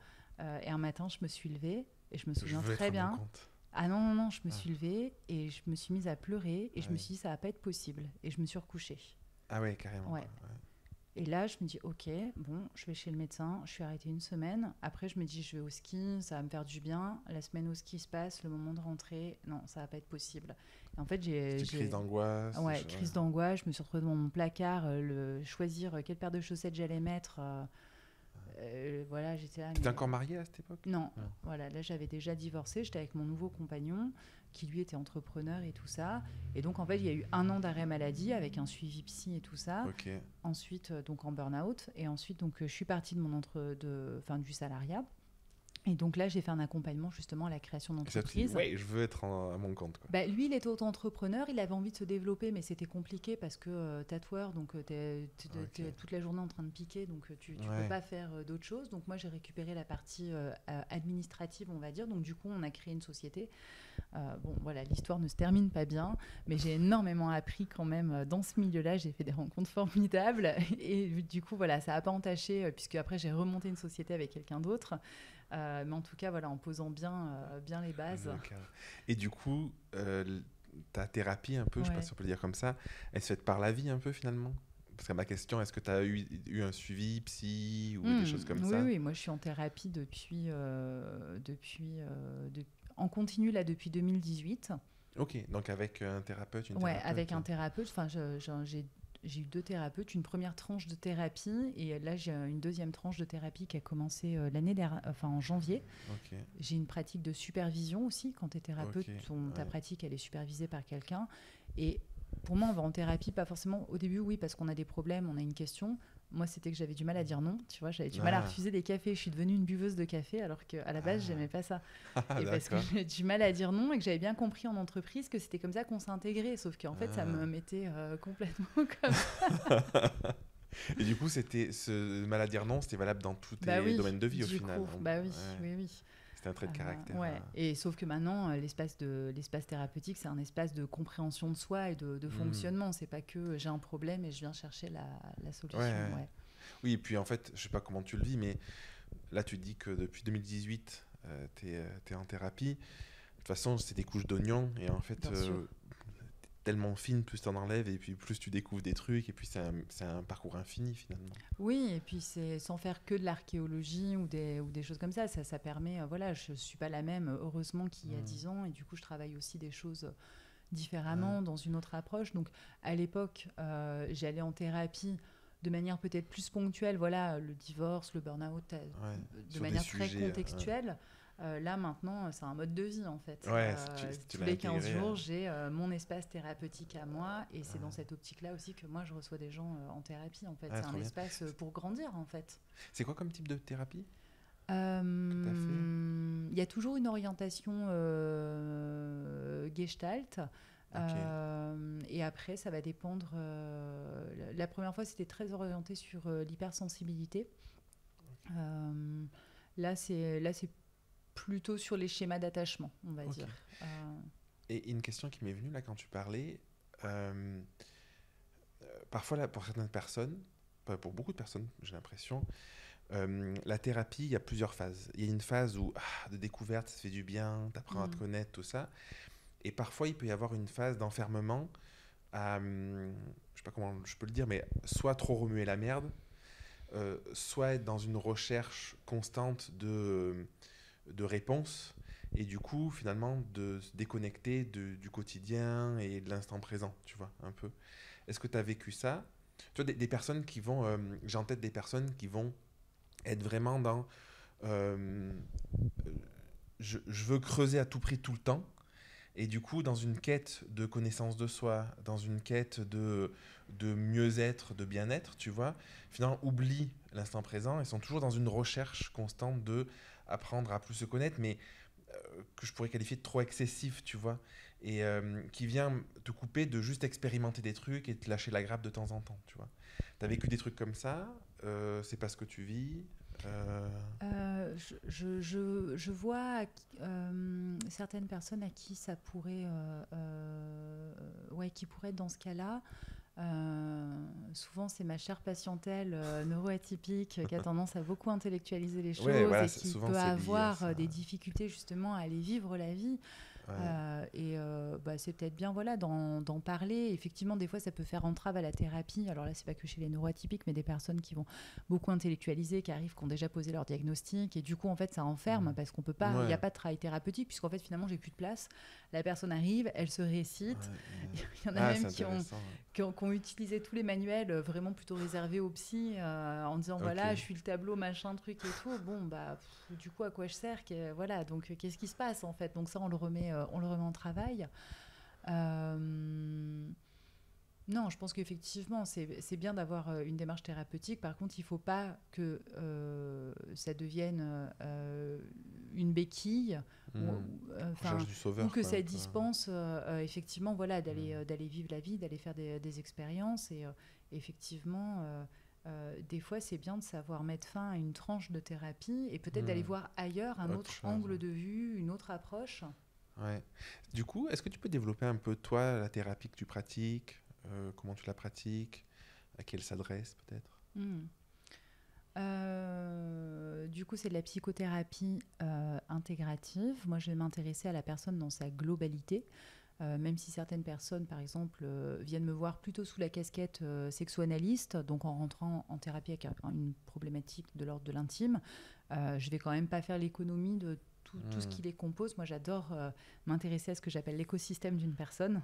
B: Et un matin, je me suis levée et je me souviens très bien. Ah non, non, non, je me
A: Ah.
B: suis levée et je me suis mise à pleurer et
A: Ah
B: je me
A: oui.
B: suis dit, ça va pas être possible. Et je me suis recouchée.
A: Ah ouais, carrément.
B: Ouais.
A: Quoi. Ouais.
B: Et là, je me dis, ok, bon, je vais chez le médecin, je suis arrêtée une semaine. Après, je me dis, je vais au ski, ça va me faire du bien. La semaine au ski se passe, le moment de rentrer, non, ça va pas être possit. Et en fait,
A: C'était une crise d'angoisse.
B: ouais, crise d'angoisse. Je me suis retrouvée dans mon placard, choisir quelle paire de chaussettes j'allais mettre. Voilà, j'étais là.
A: T'étais
B: Mais
A: encore mariée à cette époque?
B: non,
A: Non.
B: voilà, là j'avais déjà divorcé, j'étais avec mon nouveau compagnon qui lui était entrepreneur et tout ça. Et donc en fait, il y a eu 1 an d'arrêt maladie avec un suivi psy et tout ça.
A: Ok.
B: Ensuite, donc en burn-out. Et ensuite, donc, je suis partie du salariat. Et donc là, j'ai fait un accompagnement justement à la création
A: Et ça, tu dis,
B: d'entreprise.
A: ouais, je veux être à mon compte. Quoi.
B: Bah, lui, il était auto-entrepreneur, il avait envie de se développer, mais c'était compliqué parce que tatoueur, donc t'es toute la journée en train de piquer, donc tu
A: Ouais.
B: peux pas faire d'autres choses. Donc moi, j'ai récupéré la partie administrative, on va dire. Donc du coup, on a créé une société. Bon, voilà, l'histoire ne se termine pas bien, mais j'ai énormément appris quand même dans ce milieu-là. J'ai fait des rencontres formidables et du coup, voilà, ça n'a pas entaché puisque après j'ai remonté une société avec quelqu'un d'autre. Mais en tout cas, voilà, en posant bien les bases.
A: Donc, et du coup, ta thérapie, un peu, je sais pas
B: Ouais.
A: si on peut le dire comme ça, elle se fait par la vie un peu finalement? Parce que ma question, est-ce que tu as eu un suivi psy ou des choses comme
B: Oui,
A: ça?
B: oui, moi je suis en thérapie en continu là depuis 2018.
A: Ok, donc avec un thérapeute, une
B: Ouais,
A: thérapeute.
B: avec un thérapeute. Enfin, j'ai eu 2 thérapeutes, une première tranche de thérapie et là j'ai une deuxième tranche de thérapie qui a commencé l'année dernière, enfin en janvier.
A: Ok,
B: J'ai une pratique de supervision aussi. Quand tu es thérapeute,
A: ok,
B: ta
A: ouais.
B: pratique elle est supervisée par quelqu'un. Et pour moi, on va en thérapie pas forcément au début, oui, parce qu'on a des problèmes, on a une question. Moi, c'était que j'avais du mal à dire non, tu vois, j'avais du mal à
A: Ah,
B: refuser des cafés. Je suis devenue une buveuse de café alors qu'à la base, j'aimais pas ça.
A: ah,
B: Et parce que
A: d'accord.
B: j'ai du mal à dire non et que j'avais bien compris en entreprise que c'était comme ça qu'on s'intégrait. Sauf qu'en fait, ça
A: Ah.
B: me mettait complètement comme...
A: Et du coup, ce mal à dire non, c'était valable dans tous
B: Bah
A: tes
B: oui,
A: domaines de vie au
B: du
A: final.
B: coup,
A: Hein.
B: bah oui,
A: Ouais.
B: oui, oui.
A: C'était un trait de caractère.
B: Ouais. Et sauf que maintenant, l'espace thérapeutique, c'est un espace de compréhension de soi et de fonctionnement. C'est pas que j'ai un problème et je viens chercher la solution.
A: Ouais, ouais.
B: Ouais.
A: Oui, et puis en fait, je sais pas comment tu le vis, mais là, tu dis que depuis 2018, tu es en thérapie. De toute façon, c'est des couches d'oignons, et en fait,
B: Bien sûr.
A: tellement fine, plus tu en enlèves, et puis plus tu découvres des trucs, et puis c'est un parcours infini finalement.
B: Oui, et puis c'est sans faire que de l'archéologie ou des choses comme ça. Ça permet, voilà, je suis pas la même, heureusement, qu'il y a 10 ans. Et du coup, je travaille aussi des choses différemment, dans une autre approche. Donc, à l'époque, j'allais en thérapie de manière peut-être plus ponctuelle, voilà, le divorce, le burn-out,
A: Ouais,
B: de
A: sur
B: manière
A: des
B: très
A: sujets,
B: contextuelle. Là, maintenant, c'est un mode de vie, en fait.
A: Ouais, tu
B: Tous
A: l'as
B: les 15
A: intégré,
B: jours, j'ai mon espace thérapeutique à moi. Et c'est dans cette optique-là aussi que moi, je reçois des gens en thérapie, en fait.
A: Ah,
B: C'est un
A: trop bien.
B: espace pour grandir, en fait.
A: C'est quoi comme type de thérapie que tu as fait?
B: Il y a toujours une orientation gestalt.
A: Ok.
B: Et après, ça va dépendre. La première fois, c'était très orienté sur l'hypersensibilité. Euh, là, c'est plutôt sur les schémas d'attachement, on va
A: Ok.
B: dire.
A: Et une question qui m'est venue là quand tu parlais, parfois là, pour certaines personnes, pas pour beaucoup de personnes, j'ai l'impression, la thérapie, il y a plusieurs phases. Il y a une phase où, de découverte, ça te fait du bien, tu apprends à te connaître, tout ça. Et parfois, il peut y avoir une phase d'enfermement à, je sais pas comment je peux le dire, mais soit trop remuer la merde, soit être dans une recherche constante de réponses, et du coup, finalement, de se déconnecter du quotidien et de l'instant présent, tu vois, un peu. Est-ce que tu as vécu ça? Tu vois, des personnes qui vont, j'ai en tête des personnes qui vont être vraiment dans euh, je veux creuser à tout prix tout le temps, et du coup dans une quête de connaissance de soi, dans une quête de mieux-être, de bien-être, tu vois, finalement oublient l'instant présent et sont toujours dans une recherche constante de apprendre à plus se connaître, mais que je pourrais qualifier de trop excessif, tu vois, et qui vient te couper de juste expérimenter des trucs et te lâcher la grappe de temps en temps, tu vois. T'as vécu des trucs comme ça? C'est pas ce que tu vis?
B: Je vois certaines personnes à qui ça pourrait, ouais, qui pourraient être dans ce cas-là. Souvent, c'est ma chère patientèle neuroatypique qui a tendance à beaucoup intellectualiser les choses
A: Ouais, voilà,
B: et qui
A: souvent
B: peut
A: c'est lié à
B: avoir
A: ça.
B: des difficultés justement à aller vivre la vie. C'est peut-être bien d'en parler. Effectivement, des fois, ça peut faire entrave à la thérapie. Alors là, c'est pas que chez les neuroatypiques, mais des personnes qui vont beaucoup intellectualiser, qui arrivent, qui ont déjà posé leur diagnostic. Et du coup, en fait, ça enferme parce qu'on peut pas, il n'y a pas de travail thérapeutique, puisqu'en fait, finalement, j'ai plus de place. La personne arrive, elle se récite. Il y en a même qui ont utilisé tous les manuels vraiment plutôt réservés aux psys en disant voilà, je suis le tableau, machin, truc et tout. Bon, du coup, à quoi je sers donc, qu'est-ce qui se passe en fait? Donc, ça, on le remet en travail. Non, je pense qu'effectivement, c'est bien d'avoir une démarche thérapeutique. Par contre, il ne faut pas que ça devienne une béquille ou que ça dispense effectivement d'aller vivre la vie, d'aller faire des expériences. Et effectivement, des fois, c'est bien de savoir mettre fin à une tranche de thérapie et peut-être d'aller voir ailleurs un autre angle de vue, une autre approche.
A: Ouais. Du coup, est-ce que tu peux développer un peu, toi, la thérapie que tu pratiques, comment tu la pratiques, à qui elle s'adresse peut-être?
B: Du coup, c'est de la psychothérapie intégrative. Moi, je vais m'intéresser à la personne dans sa globalité. Même si certaines personnes, par exemple, viennent me voir plutôt sous la casquette sexo-analyste, donc en rentrant en thérapie avec une problématique de l'ordre de l'intime, je vais quand même pas faire l'économie de tout ce qui les compose. Moi, j'adore m'intéresser à ce que j'appelle l'écosystème d'une personne.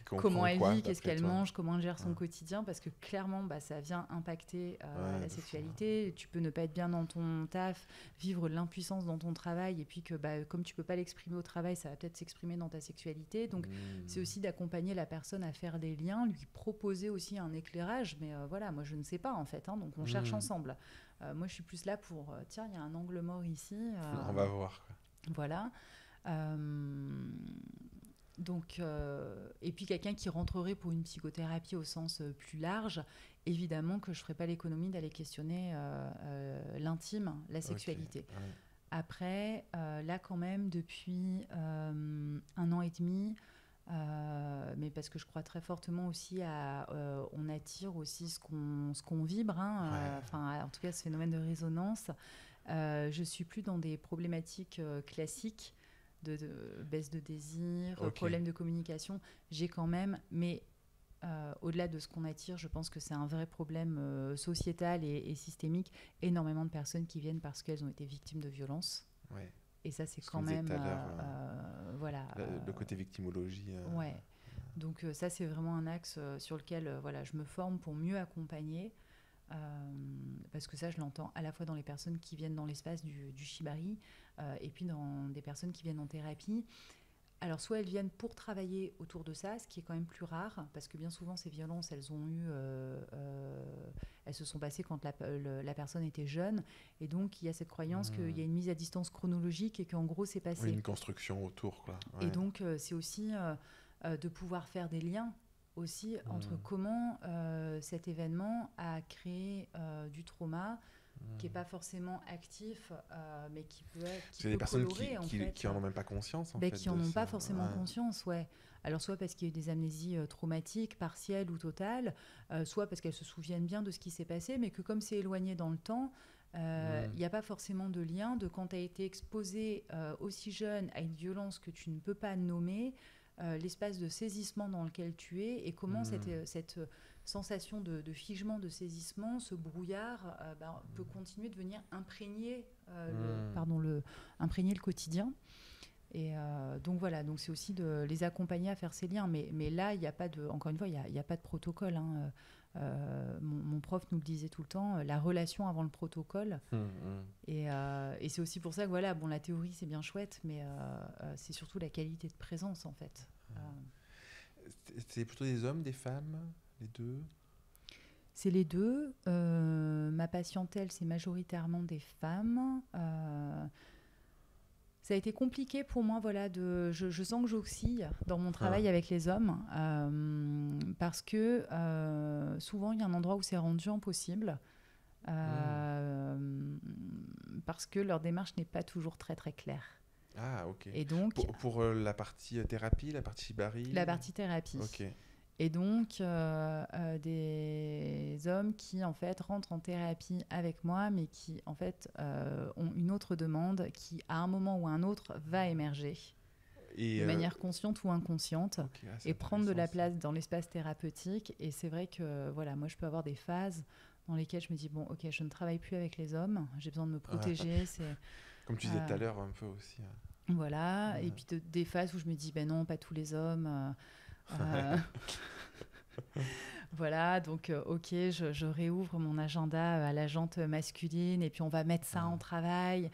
B: Comment elle vit, qu'est-ce qu'elle mange, comment elle gère son quotidien, parce que clairement, ça vient impacter la sexualité. Tu peux ne pas être bien dans ton taf, vivre l'impuissance dans ton travail, et puis que comme tu peux pas l'exprimer au travail, ça va peut-être s'exprimer dans ta sexualité. Donc, c'est aussi d'accompagner la personne à faire des liens, lui proposer aussi un éclairage. Mais moi, je ne sais pas, en fait. Donc, on cherche ensemble. Moi, je suis plus là pour tiens, il y a un angle mort ici.
A: On va voir.
B: Voilà. Donc, et puis quelqu'un qui rentrerait pour une psychothérapie au sens plus large, évidemment que je ne ferai pas l'économie d'aller questionner l'intime, la sexualité. Après, là quand même, depuis 1 an et demi, mais parce que je crois très fortement aussi on attire aussi ce qu'on vibre, en tout cas ce phénomène de résonance. Je suis plus dans des problématiques classiques de baisse de désir, problème de communication. J'ai quand même, mais au-delà de ce qu'on attire, je pense que c'est un vrai problème sociétal et systémique. Énormément de personnes qui viennent parce qu'elles ont été victimes de violences.
A: Ouais.
B: Et ça, c'est quand même...
A: le côté victimologie.
B: Ouais. Donc ça, c'est vraiment un axe sur lequel je me forme pour mieux accompagner. Parce que ça, je l'entends à la fois dans les personnes qui viennent dans l'espace du Shibari et puis dans des personnes qui viennent en thérapie. Alors, soit elles viennent pour travailler autour de ça, ce qui est quand même plus rare, parce que bien souvent, ces violences, elles se sont passées quand la personne était jeune. Et donc, il y a cette croyance qu'il y a une mise à distance chronologique et qu'en gros, c'est passé.
A: Oui, une construction autour, quoi. Ouais.
B: Et donc, c'est aussi de pouvoir faire des liens aussi entre comment cet événement a créé du trauma qui n'est pas forcément actif, mais qui peut être
A: c'est des personnes qui n'en ont même pas conscience,
B: qui n'en ont pas forcément conscience, ouais. Alors, soit parce qu'il y a eu des amnésies traumatiques, partielles ou totales, soit parce qu'elles se souviennent bien de ce qui s'est passé, mais que comme c'est éloigné dans le temps, il n'y a pas forcément de lien de quand tu as été exposé aussi jeune à une violence que tu ne peux pas nommer, l'espace de saisissement dans lequel tu es et comment cette sensation de figement, de saisissement, ce brouillard peut continuer de venir imprégner le quotidien. Et donc voilà, donc c'est aussi de les accompagner à faire ces liens. Mais là, il n'y a pas de, encore une fois, il n'y a pas de protocole. Mon prof nous le disait tout le temps, la relation avant le protocole. Et c'est aussi pour ça que la théorie c'est bien chouette, mais c'est surtout la qualité de présence en fait.
A: C'est plutôt des hommes, des femmes, les deux?
B: C'est les deux. Ma patientèle, c'est majoritairement des femmes. Ça a été compliqué pour moi, je sens que j'oscille dans mon travail avec les hommes, parce que souvent, il y a un endroit où c'est rendu impossible, parce que leur démarche n'est pas toujours très, très claire.
A: Ah, ok.
B: Et donc,
A: pour la partie thérapie, la partie Shibari?
B: La partie thérapie.
A: Ok.
B: Et donc, des hommes qui, en fait, rentrent en thérapie avec moi, mais qui, en fait, ont une autre demande qui, à un moment ou à un autre, va émerger.
A: Et,
B: de manière consciente ou inconsciente, et prendre de la place
A: ça.
B: dans l'espace thérapeutique. Et c'est vrai que voilà, moi je peux avoir des phases dans lesquelles je me dis bon, ok, je ne travaille plus avec les hommes, j'ai besoin de me protéger.
A: Comme tu disais tout à l'heure, un peu aussi.
B: Voilà, et puis des phases où je me dis ben non, pas tous les hommes. Voilà, donc ok, je réouvre mon agenda à la jante masculine et puis on va mettre ça en travail.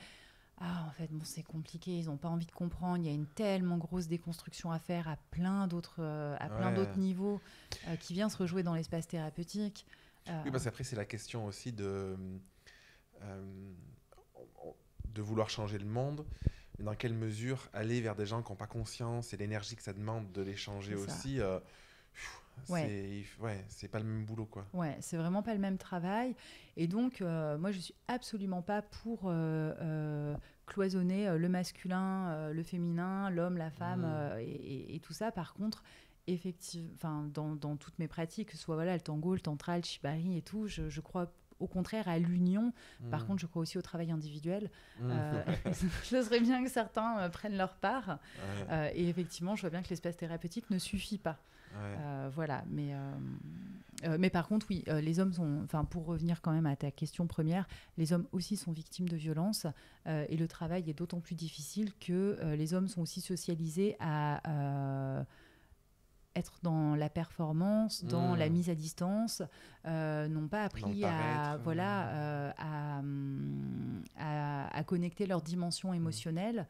B: Ah, en fait, bon, c'est compliqué, ils n'ont pas envie de comprendre. Il y a une tellement grosse déconstruction à faire à plein d'autres niveaux qui vient se rejouer dans l'espace thérapeutique.
A: Oui, parce qu'après, c'est la question aussi de vouloir changer le monde. Mais dans quelle mesure aller vers des gens qui n'ont pas conscience et l'énergie que ça demande de les changer aussi, c'est pas le même boulot, quoi.
B: Ouais, c'est vraiment pas le même travail. Et donc, moi, je suis absolument pas pour cloisonner le masculin, le féminin, l'homme, la femme et tout ça. Par contre, effectivement, dans toutes mes pratiques, que ce soit voilà, le tango, le tantra, le shibari et tout, je crois au contraire à l'union. Par contre, je crois aussi au travail individuel. Ce serait bien que certains prennent leur part. Et effectivement, je vois bien que l'espace thérapeutique ne suffit pas. Voilà, mais par contre, oui, les hommes sont, enfin, pour revenir quand même à ta question première, les hommes aussi sont victimes de violences et le travail est d'autant plus difficile que les hommes sont aussi socialisés à être dans la performance, dans la mise à distance, n'ont pas appris à connecter leur dimension émotionnelle.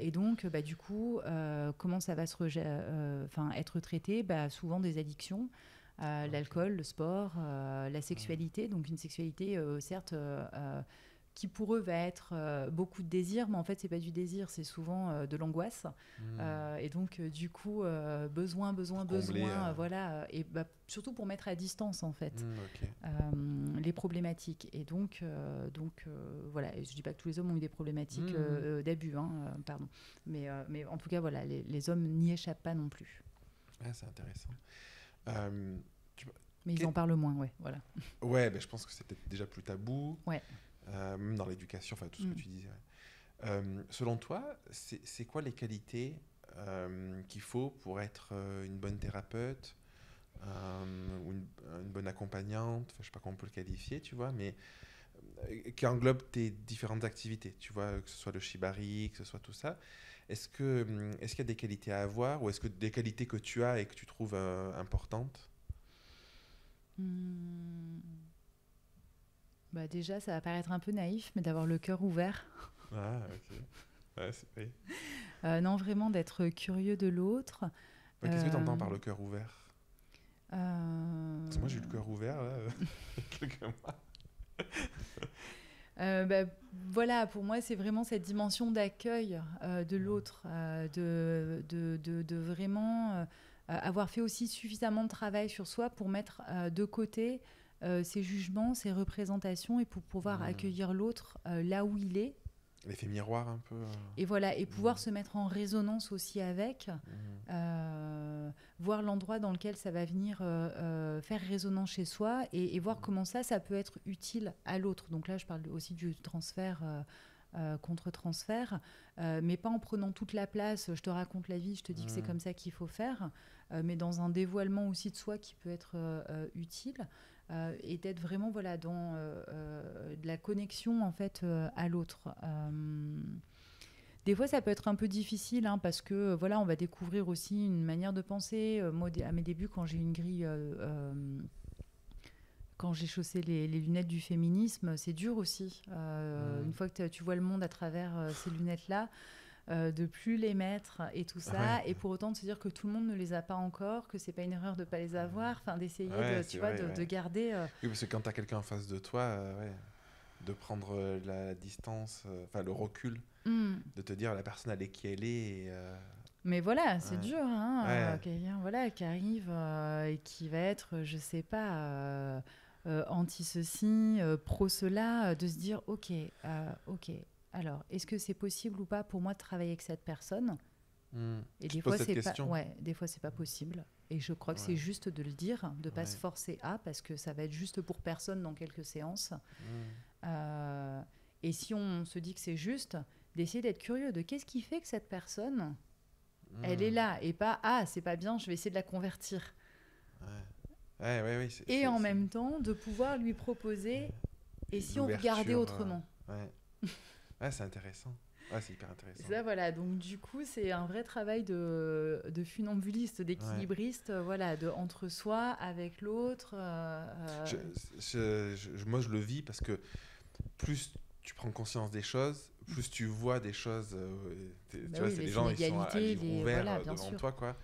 B: Et donc, du coup, comment ça va être traité souvent des addictions, l'alcool, le sport, la sexualité. Donc une sexualité, certes, qui pour eux va être beaucoup de désir, mais en fait c'est pas du désir, c'est souvent de l'angoisse. Et donc du coup besoin, voilà, et surtout pour mettre à distance en fait les problématiques. Et donc voilà, et je dis pas que tous les hommes ont eu des problématiques d'abus, pardon, mais en tout cas voilà, les hommes n'y échappent pas non plus.
A: C'est intéressant.
B: Mais ils en parlent moins, voilà.
A: Ouais, je pense que c'est peut-être déjà plus tabou.
B: Ouais.
A: Même dans l'éducation, enfin tout ce que tu disais. Selon toi, c'est quoi les qualités qu'il faut pour être une bonne thérapeute ou une bonne accompagnante, je sais pas comment on peut le qualifier, tu vois, mais qui englobe tes différentes activités, tu vois, que ce soit le shibari, que ce soit tout ça. Est-ce qu'il y a des qualités à avoir ou est-ce que des qualités que tu as et que tu trouves importantes?
B: Déjà, ça va paraître un peu naïf, mais d'avoir le cœur ouvert.
A: Ah, ok. Ouais, c'est vrai.
B: Non, vraiment d'être curieux de l'autre.
A: Qu'est-ce que tu entends par le cœur ouvert? Parce que moi, j'ai eu le cœur ouvert, là, quelques mois.
B: Voilà, pour moi, c'est vraiment cette dimension d'accueil de l'autre, de vraiment avoir fait aussi suffisamment de travail sur soi pour mettre de côté ses jugements, ses représentations et pour pouvoir accueillir l'autre là où il est.
A: L'effet miroir un peu.
B: Et voilà, et pouvoir se mettre en résonance aussi avec, voir l'endroit dans lequel ça va venir faire résonance chez soi et voir comment ça peut être utile à l'autre. Donc là, je parle aussi du transfert contre-transfert, mais pas en prenant toute la place, je te raconte la vie, je te dis que c'est comme ça qu'il faut faire, mais dans un dévoilement aussi de soi qui peut être utile. Et d'être vraiment voilà, dans de la connexion en fait, à l'autre. Des fois, ça peut être un peu difficile parce que voilà, on va découvrir aussi une manière de penser. Moi, à mes débuts, quand j'ai eu une grille, quand j'ai chaussé les lunettes du féminisme, c'est dur aussi. Une fois que tu vois le monde à travers ces lunettes-là, de plus les mettre et tout ça, et pour autant de se dire que tout le monde ne les a pas encore, que c'est pas une erreur de pas les avoir, d'essayer de garder.
A: Oui, parce que quand tu as quelqu'un en face de toi, de prendre la distance, le recul, de te dire la personne elle est qui elle est.
B: Mais voilà, c'est dur, quelqu'un qui arrive et qui va être, je sais pas, anti ceci, pro cela, de se dire ok. Alors, est-ce que c'est possible ou pas pour moi de travailler avec cette personne ? Et des fois, c'est pas possible. Et je crois que c'est juste de le dire, de pas se forcer parce que ça va être juste pour personne dans quelques séances. Et si on se dit que c'est juste, d'essayer d'être curieux de qu'est-ce qui fait que cette personne Elle est là et pas c'est pas bien, je vais essayer de la convertir.
A: Ouais,
B: et en même temps, de pouvoir lui proposer et si on regardait autrement.
A: Ouais, c'est intéressant. Ouais, c'est hyper intéressant.
B: Ça, voilà. Donc, du coup, c'est un vrai travail de funambuliste, d'équilibriste, voilà, de entre soi, avec l'autre.
A: Moi, je le vis parce que plus tu prends conscience des choses, plus tu vois des choses. Tu vois, c'est des gens qui sont à livre ouvert devant toi, quoi.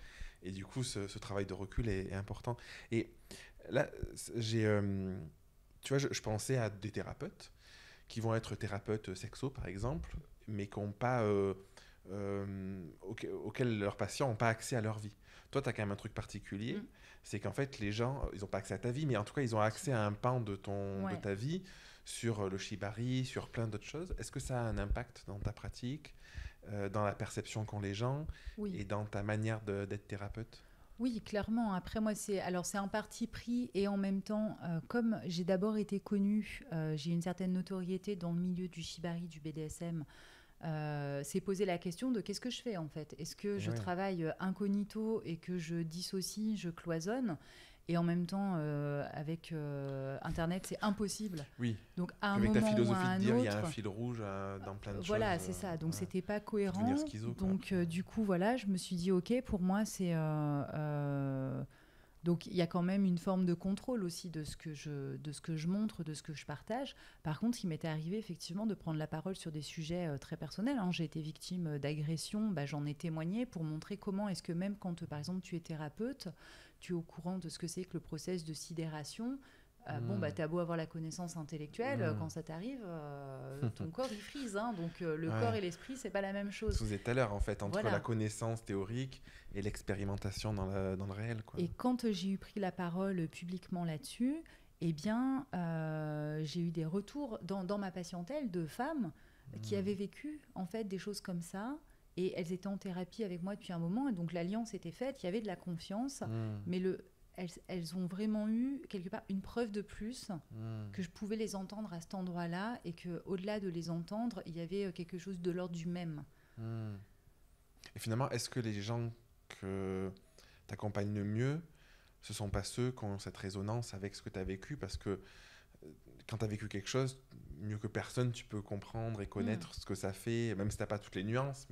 A: Et du coup, ce travail de recul est important. Et là, tu vois, je pensais à des thérapeutes qui vont être thérapeutes sexo, par exemple, mais qui n'ont pas, auxquels leurs patients n'ont pas accès à leur vie. Toi, tu as quand même un truc particulier, c'est qu'en fait, les gens, ils n'ont pas accès à ta vie, mais en tout cas, ils ont accès à un pan de ta vie, sur le shibari, sur plein d'autres choses. Est-ce que ça a un impact dans ta pratique, dans la perception qu'ont les gens, et dans ta manière d'être thérapeute ?
B: Oui, clairement. Après, moi, c'est un parti pris et en même temps, comme j'ai d'abord été connue, j'ai une certaine notoriété dans le milieu du shibari, du BDSM, c'est poser la question de qu'est-ce que je fais en fait ? Est-ce que je travaille incognito et que je dissocie, je cloisonne ? Et en même temps, avec Internet, c'est impossible.
A: Oui.
B: Donc, à un
A: avec
B: moment
A: ta philosophie
B: ou à un
A: de dire,
B: autre,
A: il y a un fil rouge dans plein de choses.
B: Voilà, c'est ça. Donc, c'était pas cohérent.
A: Schizo,
B: donc, du coup, voilà, je me suis dit, OK, pour moi, c'est... Donc, il y a quand même une forme de contrôle aussi de ce que je montre, de ce que je partage. Par contre, il m'était arrivé effectivement de prendre la parole sur des sujets très personnels. J'ai été victime d'agressions, j'en ai témoigné pour montrer comment est-ce que même quand, par exemple, tu es thérapeute, tu es au courant de ce que c'est que le process de sidération. T'as beau avoir la connaissance intellectuelle, quand ça t'arrive, ton corps il freeze, donc le corps et l'esprit c'est pas la même chose.
A: Vous êtes tout à l'heure en fait entre la connaissance théorique et l'expérimentation dans le réel, quoi.
B: Et quand j'ai eu pris la parole publiquement là-dessus, eh bien j'ai eu des retours dans ma patientèle de femmes qui avaient vécu en fait des choses comme ça. Et elles étaient en thérapie avec moi depuis un moment, et donc l'alliance était faite, il y avait de la confiance, mais elles ont vraiment eu, quelque part, une preuve de plus que je pouvais les entendre à cet endroit-là et qu'au-delà de les entendre, il y avait quelque chose de l'ordre du même.
A: Et finalement, est-ce que les gens que tu accompagnes le mieux, ce ne sont pas ceux qui ont cette résonance avec ce que tu as vécu ? Parce que quand tu as vécu quelque chose, mieux que personne, tu peux comprendre et connaître ce que ça fait, même si tu n'as pas toutes les nuances.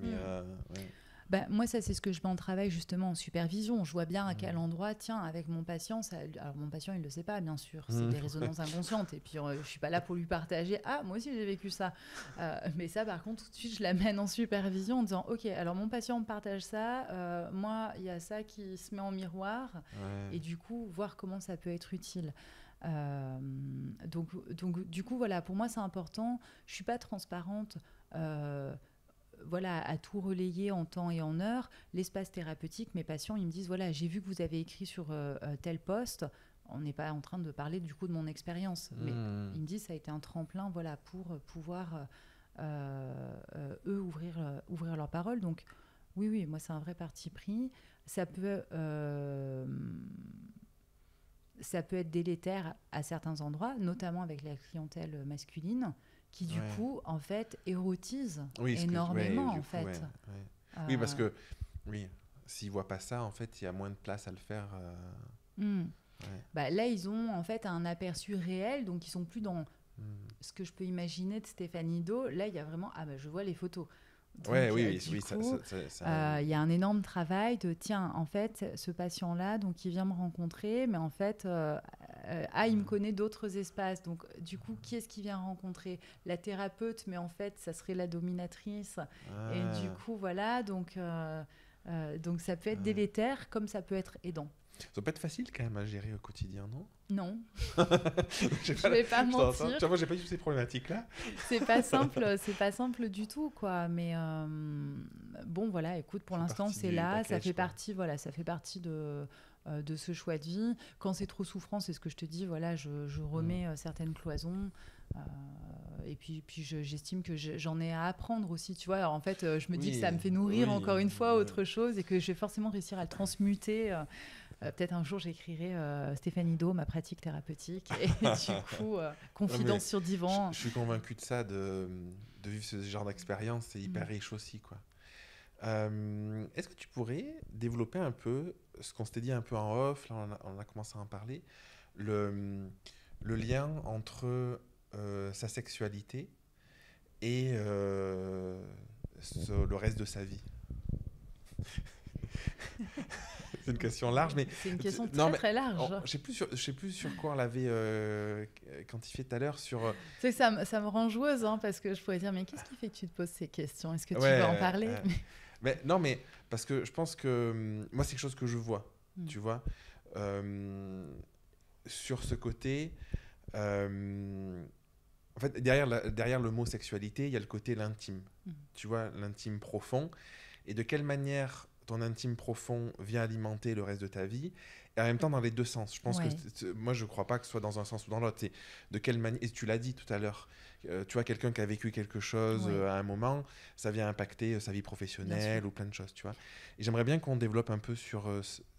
A: Mais
B: moi, ça, c'est ce que je mets en travail justement en supervision. Je vois bien à quel endroit, avec mon patient, alors mon patient, il ne le sait pas, bien sûr, c'est des résonances inconscientes. Et puis, je ne suis pas là pour lui partager « Ah, moi aussi, j'ai vécu ça ». Mais ça, par contre, tout de suite, je l'amène en supervision en disant « Ok, alors mon patient me partage ça, moi, il y a ça qui se met en miroir. » Et du coup, voir comment ça peut être utile. Donc, du coup, voilà, pour moi, c'est important. Je ne suis pas transparente. À tout relayer en temps et en heure. L'espace thérapeutique, mes patients, ils me disent, voilà, j'ai vu que vous avez écrit sur tel poste. On n'est pas en train de parler du coup de mon expérience, mais ils me disent, ça a été un tremplin, pour pouvoir eux ouvrir leur parole. Donc oui, moi c'est un vrai parti pris. Ça peut être délétère à certains endroits, notamment avec la clientèle masculine, qui du coup, en fait, érotise énormément, en fait.
A: Oui, parce que, s'ils ne voient pas ça, en fait, il y a moins de place à le faire.
B: Là, ils ont, en fait, un aperçu réel, donc ils ne sont plus dans ce que je peux imaginer de Stéphanie Do. Là, il y a vraiment, je vois les photos. Donc, il y a un énorme travail de en fait, ce patient-là, donc il vient me rencontrer, mais en fait, il me connaît d'autres espaces. Donc, du coup, qui est-ce qui vient rencontrer ? La thérapeute, mais en fait, ça serait la dominatrice. Et du coup, voilà, donc ça peut être délétère comme ça peut être aidant.
A: Ça peut être facile quand même à gérer au quotidien, non ?
B: Non. Je vais pas mentir.
A: Tu vois, moi, j'ai pas eu ces problématiques-là.
B: C'est pas simple du tout, quoi. Mais voilà, écoute, pour l'instant, c'est là. Ça fait partie de ce choix de vie. Quand c'est trop souffrant, c'est ce que je te dis. Voilà, je remets certaines cloisons. Et puis j'estime que j'en ai à apprendre aussi, tu vois. Alors, en fait, je me dis que ça me fait nourrir encore une fois autre chose et que je vais forcément réussir à le transmuter. Peut-être un jour j'écrirai Stéphanie Do, ma pratique thérapeutique, et du coup confidence sur divan.
A: Je suis convaincu de ça, de vivre ce genre d'expérience, c'est hyper riche aussi, quoi. Est-ce que tu pourrais développer un peu ce qu'on s'était dit un peu en off, là on a commencé à en parler, le, le lien entre sa sexualité et le reste de sa vie? C'est une question large, mais
B: C'est une question
A: non,
B: très très large.
A: je sais plus sur quoi on l'avait quantifié tout à l'heure sur.
B: Tu sais que ça me rend joueuse, hein, parce que je pourrais dire, mais qu'est-ce qui fait que tu te poses ces questions? Est-ce que tu
A: Ouais,
B: veux en parler?
A: mais non, mais parce que je pense que moi c'est quelque chose que je vois,
B: Mm.
A: tu vois, euh, sur ce côté. En fait, derrière le mot sexualité, il y a le côté l'intime,
B: Mm.
A: tu vois, l'intime profond, et de quelle manière ton intime profond vient alimenter le reste de ta vie, et en même temps dans les deux sens. Je pense que
B: Ouais.
A: moi je crois pas que ce soit dans un sens ou dans l'autre. C'est de quelle manière, et tu l'as dit tout à l'heure, tu vois, quelqu'un qui a vécu quelque chose
B: Ouais.
A: à un moment, ça vient impacter sa vie
B: Bien
A: professionnelle
B: sûr.
A: ou plein de choses, tu vois. Et j'aimerais bien qu'on développe un peu sur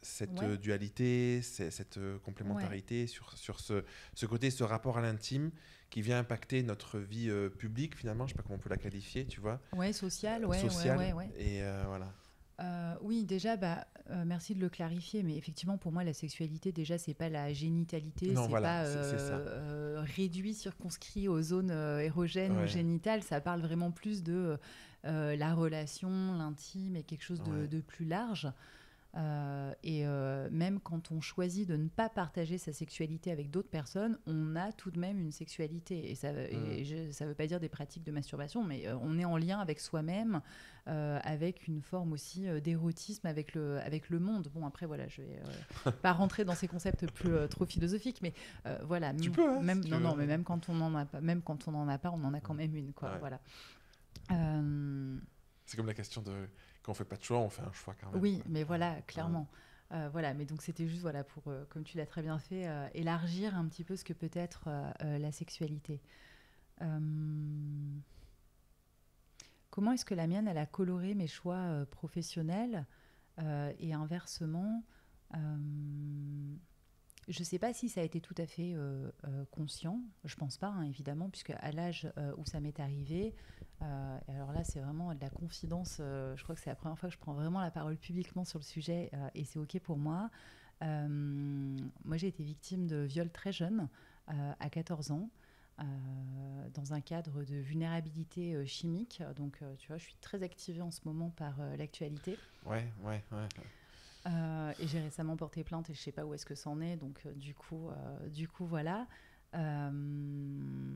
A: cette
B: Ouais.
A: dualité, cette complémentarité, sur ce côté, ce rapport à l'intime qui vient impacter notre vie publique finalement, je sais pas comment on peut la qualifier, tu vois,
B: Ouais, social, ouais,
A: sociale,
B: ouais.
A: et voilà.
B: Oui, déjà, merci de le clarifier, mais effectivement, pour moi, la sexualité, déjà, c'est pas la génitalité,
A: Non,
B: c'est
A: voilà,
B: pas
A: c'est ça.
B: réduit, circonscrit aux zones érogènes ou
A: Ouais,
B: génitales. Ça parle vraiment plus de la relation, l'intime et quelque chose
A: ouais.
B: de plus large. Même quand on choisit de ne pas partager sa sexualité avec d'autres personnes, on a tout de même une sexualité.
A: Mm.
B: Ça veut pas dire des pratiques de masturbation, mais on est en lien avec soi-même, avec une forme aussi d'érotisme avec le monde. Bon, après, voilà, je vais pas rentrer dans ces concepts plus trop philosophiques, mais voilà,
A: Tu peux, hein, si
B: même,
A: tu
B: non,
A: veux.
B: non, mais même quand on n'en a pas, même quand on n'en a pas, on en a quand même une, quoi.
A: Ouais.
B: Voilà. Euh,
A: C'est comme la question de quand on fait pas de choix, on fait un choix quand même,
B: Oui,
A: quoi.
B: mais voilà,
A: Ouais.
B: clairement. Voilà, mais donc c'était juste voilà pour, comme tu l'as très bien fait, élargir un petit peu ce que peut être la sexualité. Euh, Comment est-ce que la mienne elle a coloré mes choix professionnels et inversement, euh, je ne sais pas si ça a été tout à fait conscient. Je pense pas, hein, évidemment, puisque à l'âge où ça m'est arrivé, et alors là, c'est vraiment de la confidence. Je crois que c'est la première fois que je prends vraiment la parole publiquement sur le sujet, et c'est ok pour moi. Moi, j'ai été victime de viol très jeune, à 14 ans. Dans un cadre de vulnérabilité chimique. Donc, tu vois, je suis très activée en ce moment par l'actualité.
A: Ouais, ouais, ouais.
B: Et j'ai récemment porté plainte et je sais pas où est-ce que c'en est. Donc, du coup, voilà. Euh,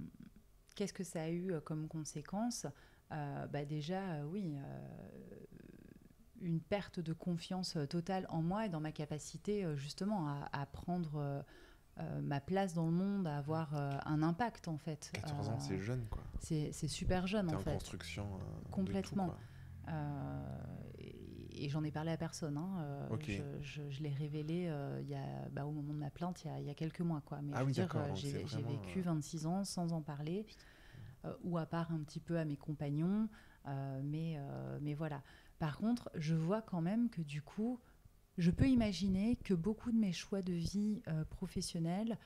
B: Qu'est-ce que ça a eu comme conséquence? Déjà, oui, une perte de confiance totale en moi et dans ma capacité justement à prendre ma place dans le monde, à avoir un impact en fait.
A: 14 ans, c'est jeune, quoi.
B: C'est super jeune
A: T'es
B: en
A: en
B: fait,
A: construction de tout,
B: complètement.
A: quoi.
B: Et j'en ai parlé à personne. Hein.
A: Ok.
B: Je l'ai révélé au moment de ma plainte il y a quelques mois. Quoi. Mais
A: Ah
B: je veux
A: oui,
B: dire,
A: d'accord, donc c'est
B: j'ai
A: vraiment,
B: vécu 26 ans sans en parler, ou à part un petit peu à mes compagnons. Mais voilà. Par contre, je vois quand même que du coup, je peux imaginer que beaucoup de mes choix de vie professionnels,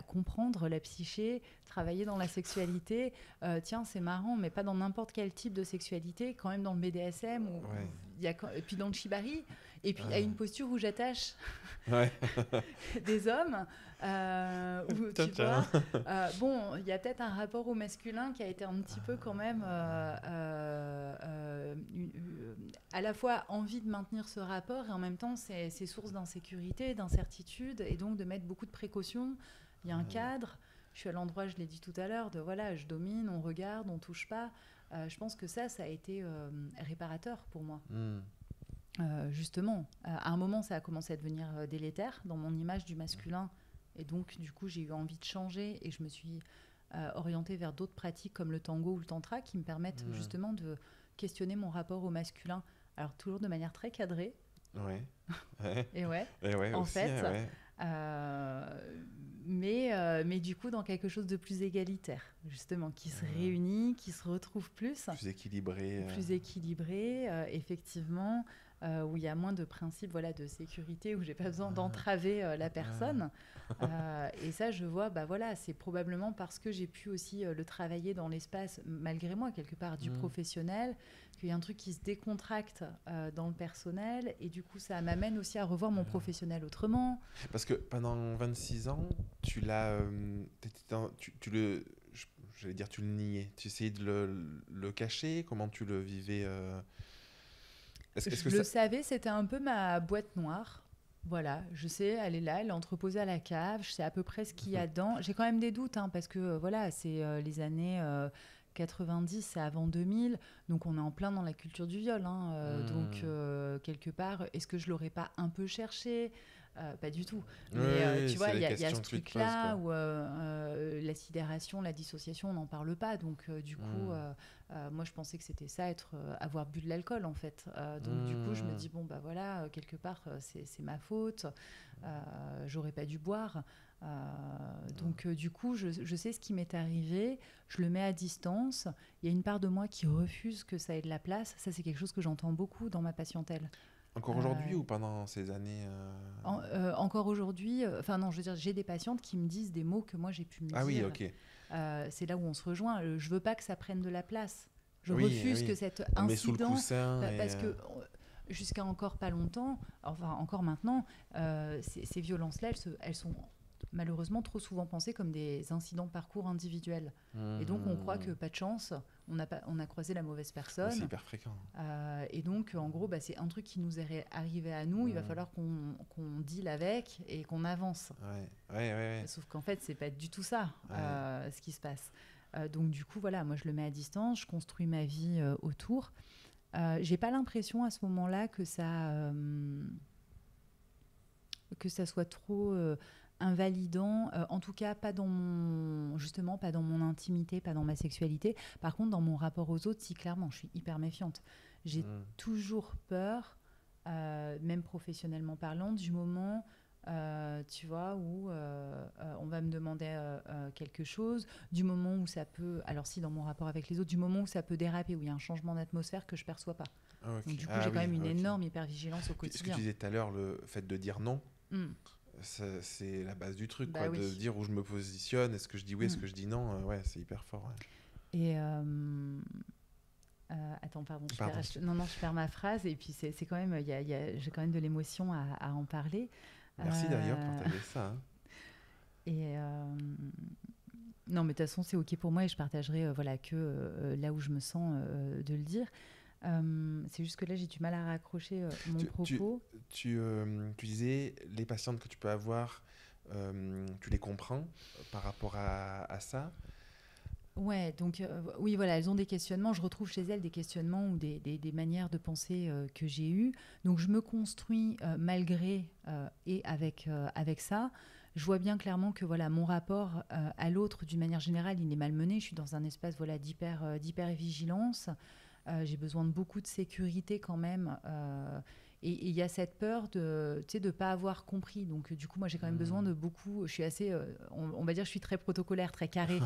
B: comprendre la psyché, travailler dans la sexualité, tiens, c'est marrant, mais pas dans n'importe quel type de sexualité, quand même dans le BDSM,
A: Ouais.
B: et puis dans le shibari, et puis à
A: Ouais.
B: une posture où j'attache
A: Ouais.
B: des hommes, où
A: Tiens,
B: tu
A: tiens.
B: vois, bon, il y a peut-être un rapport au masculin qui a été un petit peu quand même à la fois envie de maintenir ce rapport et en même temps c'est source d'insécurité, d'incertitude et donc de mettre beaucoup de précautions. Il y a un cadre, je suis à l'endroit, je l'ai dit tout à l'heure, de voilà, je domine, on regarde, on touche pas. Je pense que ça a été réparateur pour moi.
A: Mm.
B: Justement, à un moment, ça a commencé à devenir délétère dans mon image du masculin. Et donc, du coup, j'ai eu envie de changer et je me suis orientée vers d'autres pratiques comme le tango ou le tantra qui me permettent justement de questionner mon rapport au masculin. Alors, toujours de manière très cadrée.
A: Ouais. Ouais.
B: Et ouais,
A: Et ouais,
B: en
A: aussi,
B: fait.
A: ouais.
B: Mais du coup, dans quelque chose de plus égalitaire, justement, qui se réunit, qui se retrouve plus
A: Plus équilibré.
B: effectivement. où il y a moins de principes voilà, de sécurité, où j'ai pas besoin d'entraver la
A: Ah.
B: personne. Et ça, je vois, bah voilà, c'est probablement parce que j'ai pu aussi le travailler dans l'espace, malgré moi, quelque part, du professionnel, qu'il y a un truc qui se décontracte dans le personnel. Et du coup, ça m'amène aussi à revoir mon professionnel autrement.
A: Parce que pendant 26 ans, tu l'as, tu le, j'allais dire, tu le niais. Tu essayais de le cacher. Comment tu le vivais est-ce
B: Je
A: que
B: le
A: ça...
B: savais, c'était un peu ma boîte noire. Voilà, je sais, elle est là, elle est entreposée à la cave, je sais à peu près ce qu'il y a dedans. J'ai quand même des doutes, hein, parce que voilà, c'est les années 90, c'est avant 2000, donc on est en plein dans la culture du viol. Hein, donc, quelque part, est-ce que je l'aurais pas un peu cherché? Pas du tout.
A: Oui,
B: Mais
A: oui,
B: tu vois,
A: c'est la
B: il y a ce
A: question que tu te poses,
B: truc-là
A: quoi.
B: où la sidération, la dissociation, on n'en parle pas. Donc, du coup, moi, je pensais que c'était ça, avoir bu de l'alcool, en fait. Donc, du coup, je me dis, bon, bah voilà, quelque part, c'est ma faute. J'aurais pas dû boire. Donc, du coup, je sais ce qui m'est arrivé. Je le mets à distance. Il y a une part de moi qui refuse que ça ait de la place. Ça, c'est quelque chose que j'entends beaucoup dans ma patientèle.
A: Encore aujourd'hui
B: Euh,
A: ou pendant ces années
B: Encore aujourd'hui, enfin non, je veux dire, j'ai des patientes qui me disent des mots que moi j'ai pu me
A: Ah oui,
B: dire.
A: ok.
B: C'est là où on se rejoint. Je veux pas que ça prenne de la place. Je
A: Oui,
B: refuse que
A: oui.
B: cet
A: On met sous le
B: incident,
A: coussin et...
B: parce que jusqu'à encore pas longtemps, enfin encore maintenant, ces violences-là, elles sont malheureusement trop souvent pensées comme des incidents de parcours individuels. Et donc on croit que pas de chance, on a croisé la mauvaise
A: Mais c'est
B: personne.
A: hyper fréquent.
B: Et donc, en gros, bah, c'est un truc qui nous est arrivé à nous. Il va falloir qu'on deal avec et qu'on avance.
A: Ouais, ouais, ouais.
B: Sauf qu'en fait, c'est pas du tout ça,
A: Ouais.
B: ce qui se passe. Donc, du coup, voilà, moi, je le mets à distance. Je construis ma vie autour. J'ai pas l'impression à ce moment-là que ça soit trop invalidant, en tout cas pas dans justement pas dans mon intimité, pas dans ma sexualité. Par contre, dans mon rapport aux autres, si clairement, je suis hyper méfiante. J'ai toujours peur, même professionnellement parlant, du moment, tu vois, où on va me demander quelque chose, du moment où ça peut, alors si dans mon rapport avec les autres, du moment où ça peut déraper, où il y a un changement d'atmosphère que je perçois pas.
A: Ah, ok.
B: Donc, du coup,
A: Ah
B: j'ai quand
A: oui,
B: même une
A: ok.
B: énorme hypervigilance au
A: Ce que
B: quotidien.
A: tu disais tout à l'heure, le fait de dire non,
B: Mm.
A: c'est la base du truc,
B: Bah
A: quoi.
B: oui.
A: De dire où je me positionne, est-ce que je dis oui, est-ce que je dis non, ouais, c'est hyper fort. Ouais.
B: Et attends, pardon,
A: Pardon.
B: non, je perds ma phrase. Et puis c'est quand même, j'ai quand même de l'émotion à en parler.
A: Merci d'ailleurs pour
B: Euh,
A: partager ça. Hein.
B: et non, mais de toute façon, c'est ok pour moi et je partagerai voilà que là où je me sens de le dire. C'est juste que là, j'ai du mal à raccrocher mon propos.
A: Tu disais les patientes que tu peux avoir, tu les comprends par rapport à ça.
B: Ouais, donc oui, voilà, elles ont des questionnements. Je retrouve chez elles des questionnements ou des manières de penser que j'ai eues. Donc je me construis malgré et avec ça. Je vois bien clairement que voilà, mon rapport à l'autre, d'une manière générale, il est malmené. Je suis dans un espace voilà, d'hyper-vigilance. J'ai besoin de beaucoup de sécurité quand même. Et il y a cette peur de ne pas avoir compris. Donc, du coup, moi, j'ai quand même besoin de beaucoup. Je suis assez, on va dire, je suis très protocolaire, très carré.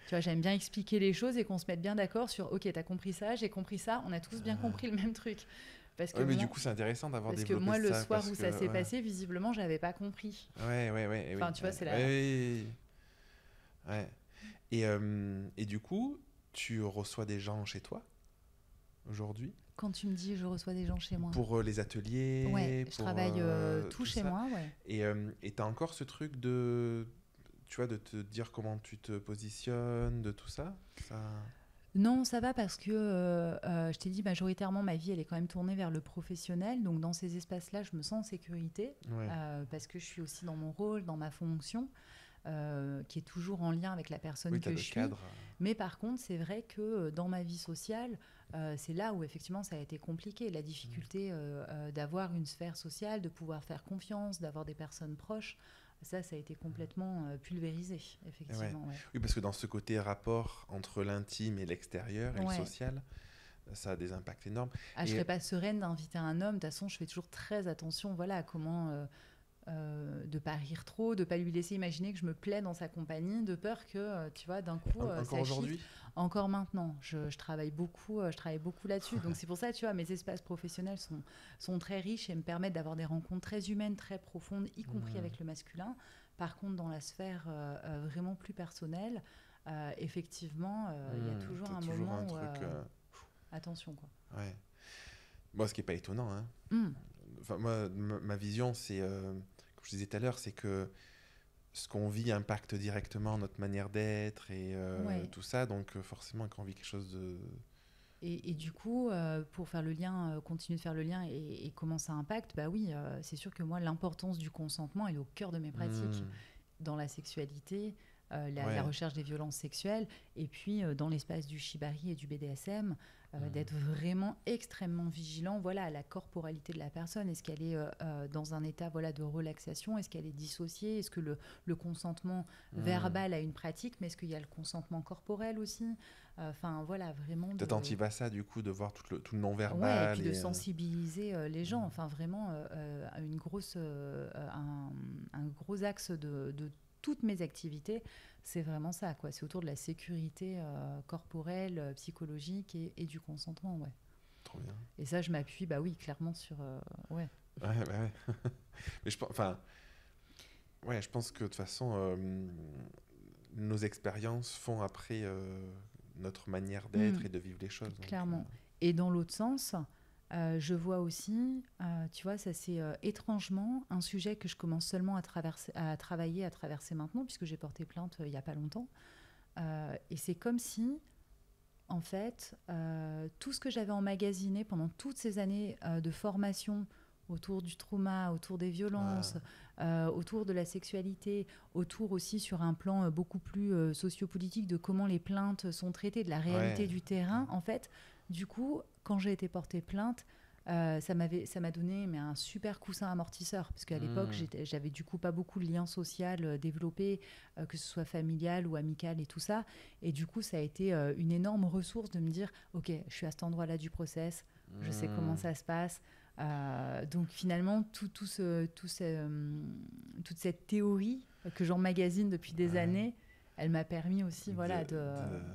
B: Tu vois, j'aime bien expliquer les choses et qu'on se mette bien d'accord sur OK, t'as compris ça, j'ai compris ça, on a tous bien compris le même truc. Parce que,
A: mais du coup, c'est intéressant d'avoir
B: parce que
A: développé
B: moi, le
A: ça.
B: soir où ça s'est
A: ouais.
B: passé, visiblement, j'avais pas compris.
A: Ouais.
B: Enfin,
A: Oui,
B: tu vois, c'est la.
A: Ouais. Et du coup, tu reçois des gens chez toi aujourd'hui
B: Quand tu me dis je reçois des gens chez moi.
A: pour les ateliers.
B: Ouais, je
A: pour,
B: travaille tout chez
A: ça.
B: moi, ouais.
A: Et tu as encore ce truc de, tu vois, de te dire comment tu te positionnes, de tout ça,
B: Non, ça va parce que je t'ai dit majoritairement ma vie elle est quand même tournée vers le professionnel. Donc dans ces espaces-là, je me sens en sécurité
A: Ouais.
B: parce que je suis aussi dans mon rôle, dans ma fonction. Qui est toujours en lien avec la personne
A: Oui,
B: que je suis.
A: cadre.
B: Mais par contre, c'est vrai que dans ma vie sociale, c'est là où effectivement ça a été compliqué. La difficulté d'avoir une sphère sociale, de pouvoir faire confiance, d'avoir des personnes proches, ça a été complètement pulvérisé, effectivement. Ouais.
A: Oui, parce que dans ce côté rapport entre l'intime et l'extérieur et le
B: Ouais.
A: social, ça a des impacts énormes.
B: Je ne serais pas sereine d'inviter un homme. De toute façon, je fais toujours très attention voilà, à comment... de pas rire trop, de pas lui laisser imaginer que je me plais dans sa compagnie, de peur que, tu vois, d'un coup,
A: Encore
B: ça
A: aujourd'hui?
B: shift. Encore maintenant, je travaille beaucoup, là-dessus. Donc c'est pour ça, tu vois, mes espaces professionnels sont très riches et me permettent d'avoir des rencontres très humaines, très profondes, y compris avec le masculin. Par contre, dans la sphère vraiment plus personnelle, effectivement, il y a toujours
A: T'as
B: un
A: toujours
B: moment
A: un
B: où
A: truc.
B: attention, quoi.
A: Ouais. Moi, ce qui est pas étonnant, hein.
B: Mm.
A: Enfin, moi, ma vision, c'est, comme je disais tout à l'heure, c'est que ce qu'on vit impacte directement notre manière d'être et
B: Ouais.
A: tout ça. Donc, forcément, quand on vit quelque chose de.
B: Et du coup, pour faire le lien, continuer de faire le lien et comment ça impacte, bah oui, c'est sûr que moi, l'importance du consentement est au cœur de mes pratiques
A: Hmm.
B: dans la sexualité, la
A: Ouais.
B: recherche des violences sexuelles, et puis dans l'espace du shibari et du BDSM, d'être vraiment extrêmement vigilant, voilà, à la corporalité de la personne. Est-ce qu'elle est dans un état, voilà, de relaxation? Est-ce qu'elle est dissociée? Est-ce que le consentement verbal a une pratique, mais est-ce qu'il y a le consentement corporel aussi? Enfin, voilà, vraiment
A: T'es attentive à ça, du coup, de voir tout le
B: Ouais, et
A: non-verbal
B: puis de
A: et.
B: sensibiliser les gens. Enfin, vraiment, un gros axe de toutes mes activités, c'est vraiment ça, quoi. C'est autour de la sécurité corporelle, psychologique et du consentement, ouais.
A: Trop bien.
B: Et ça, je m'appuie, bah oui, clairement sur... ouais.
A: Ouais, bah ouais. Mais enfin, ouais, je pense que de toute façon, nos expériences font après notre manière
B: Mm,
A: d'être et de vivre les choses. Donc,
B: clairement. Et dans l'autre sens, je vois aussi, tu vois, ça c'est étrangement un sujet que je commence seulement à travailler, à traverser maintenant, puisque j'ai porté plainte il n'y a pas longtemps. Et c'est comme si, en fait, tout ce que j'avais emmagasiné pendant toutes ces années de formation autour du trauma, autour des
A: ah,
B: violences, autour de la sexualité, autour aussi sur un plan beaucoup plus sociopolitique de comment les plaintes sont traitées, de la réalité
A: ouais.
B: du terrain, en fait, du coup, quand j'ai été portée plainte, ça m'a donné mais un super coussin amortisseur parce qu'à l'époque
A: Hmm.
B: j'avais du coup pas beaucoup de liens sociaux développés, que ce soit familial ou amical et tout ça, et du coup ça a été une énorme ressource de me dire ok, je suis à cet endroit-là du process, je sais comment
A: Hmm.
B: ça se passe. Donc finalement toute cette théorie que j'emmagasine depuis des
A: Ouais.
B: années, elle m'a permis aussi voilà
A: De...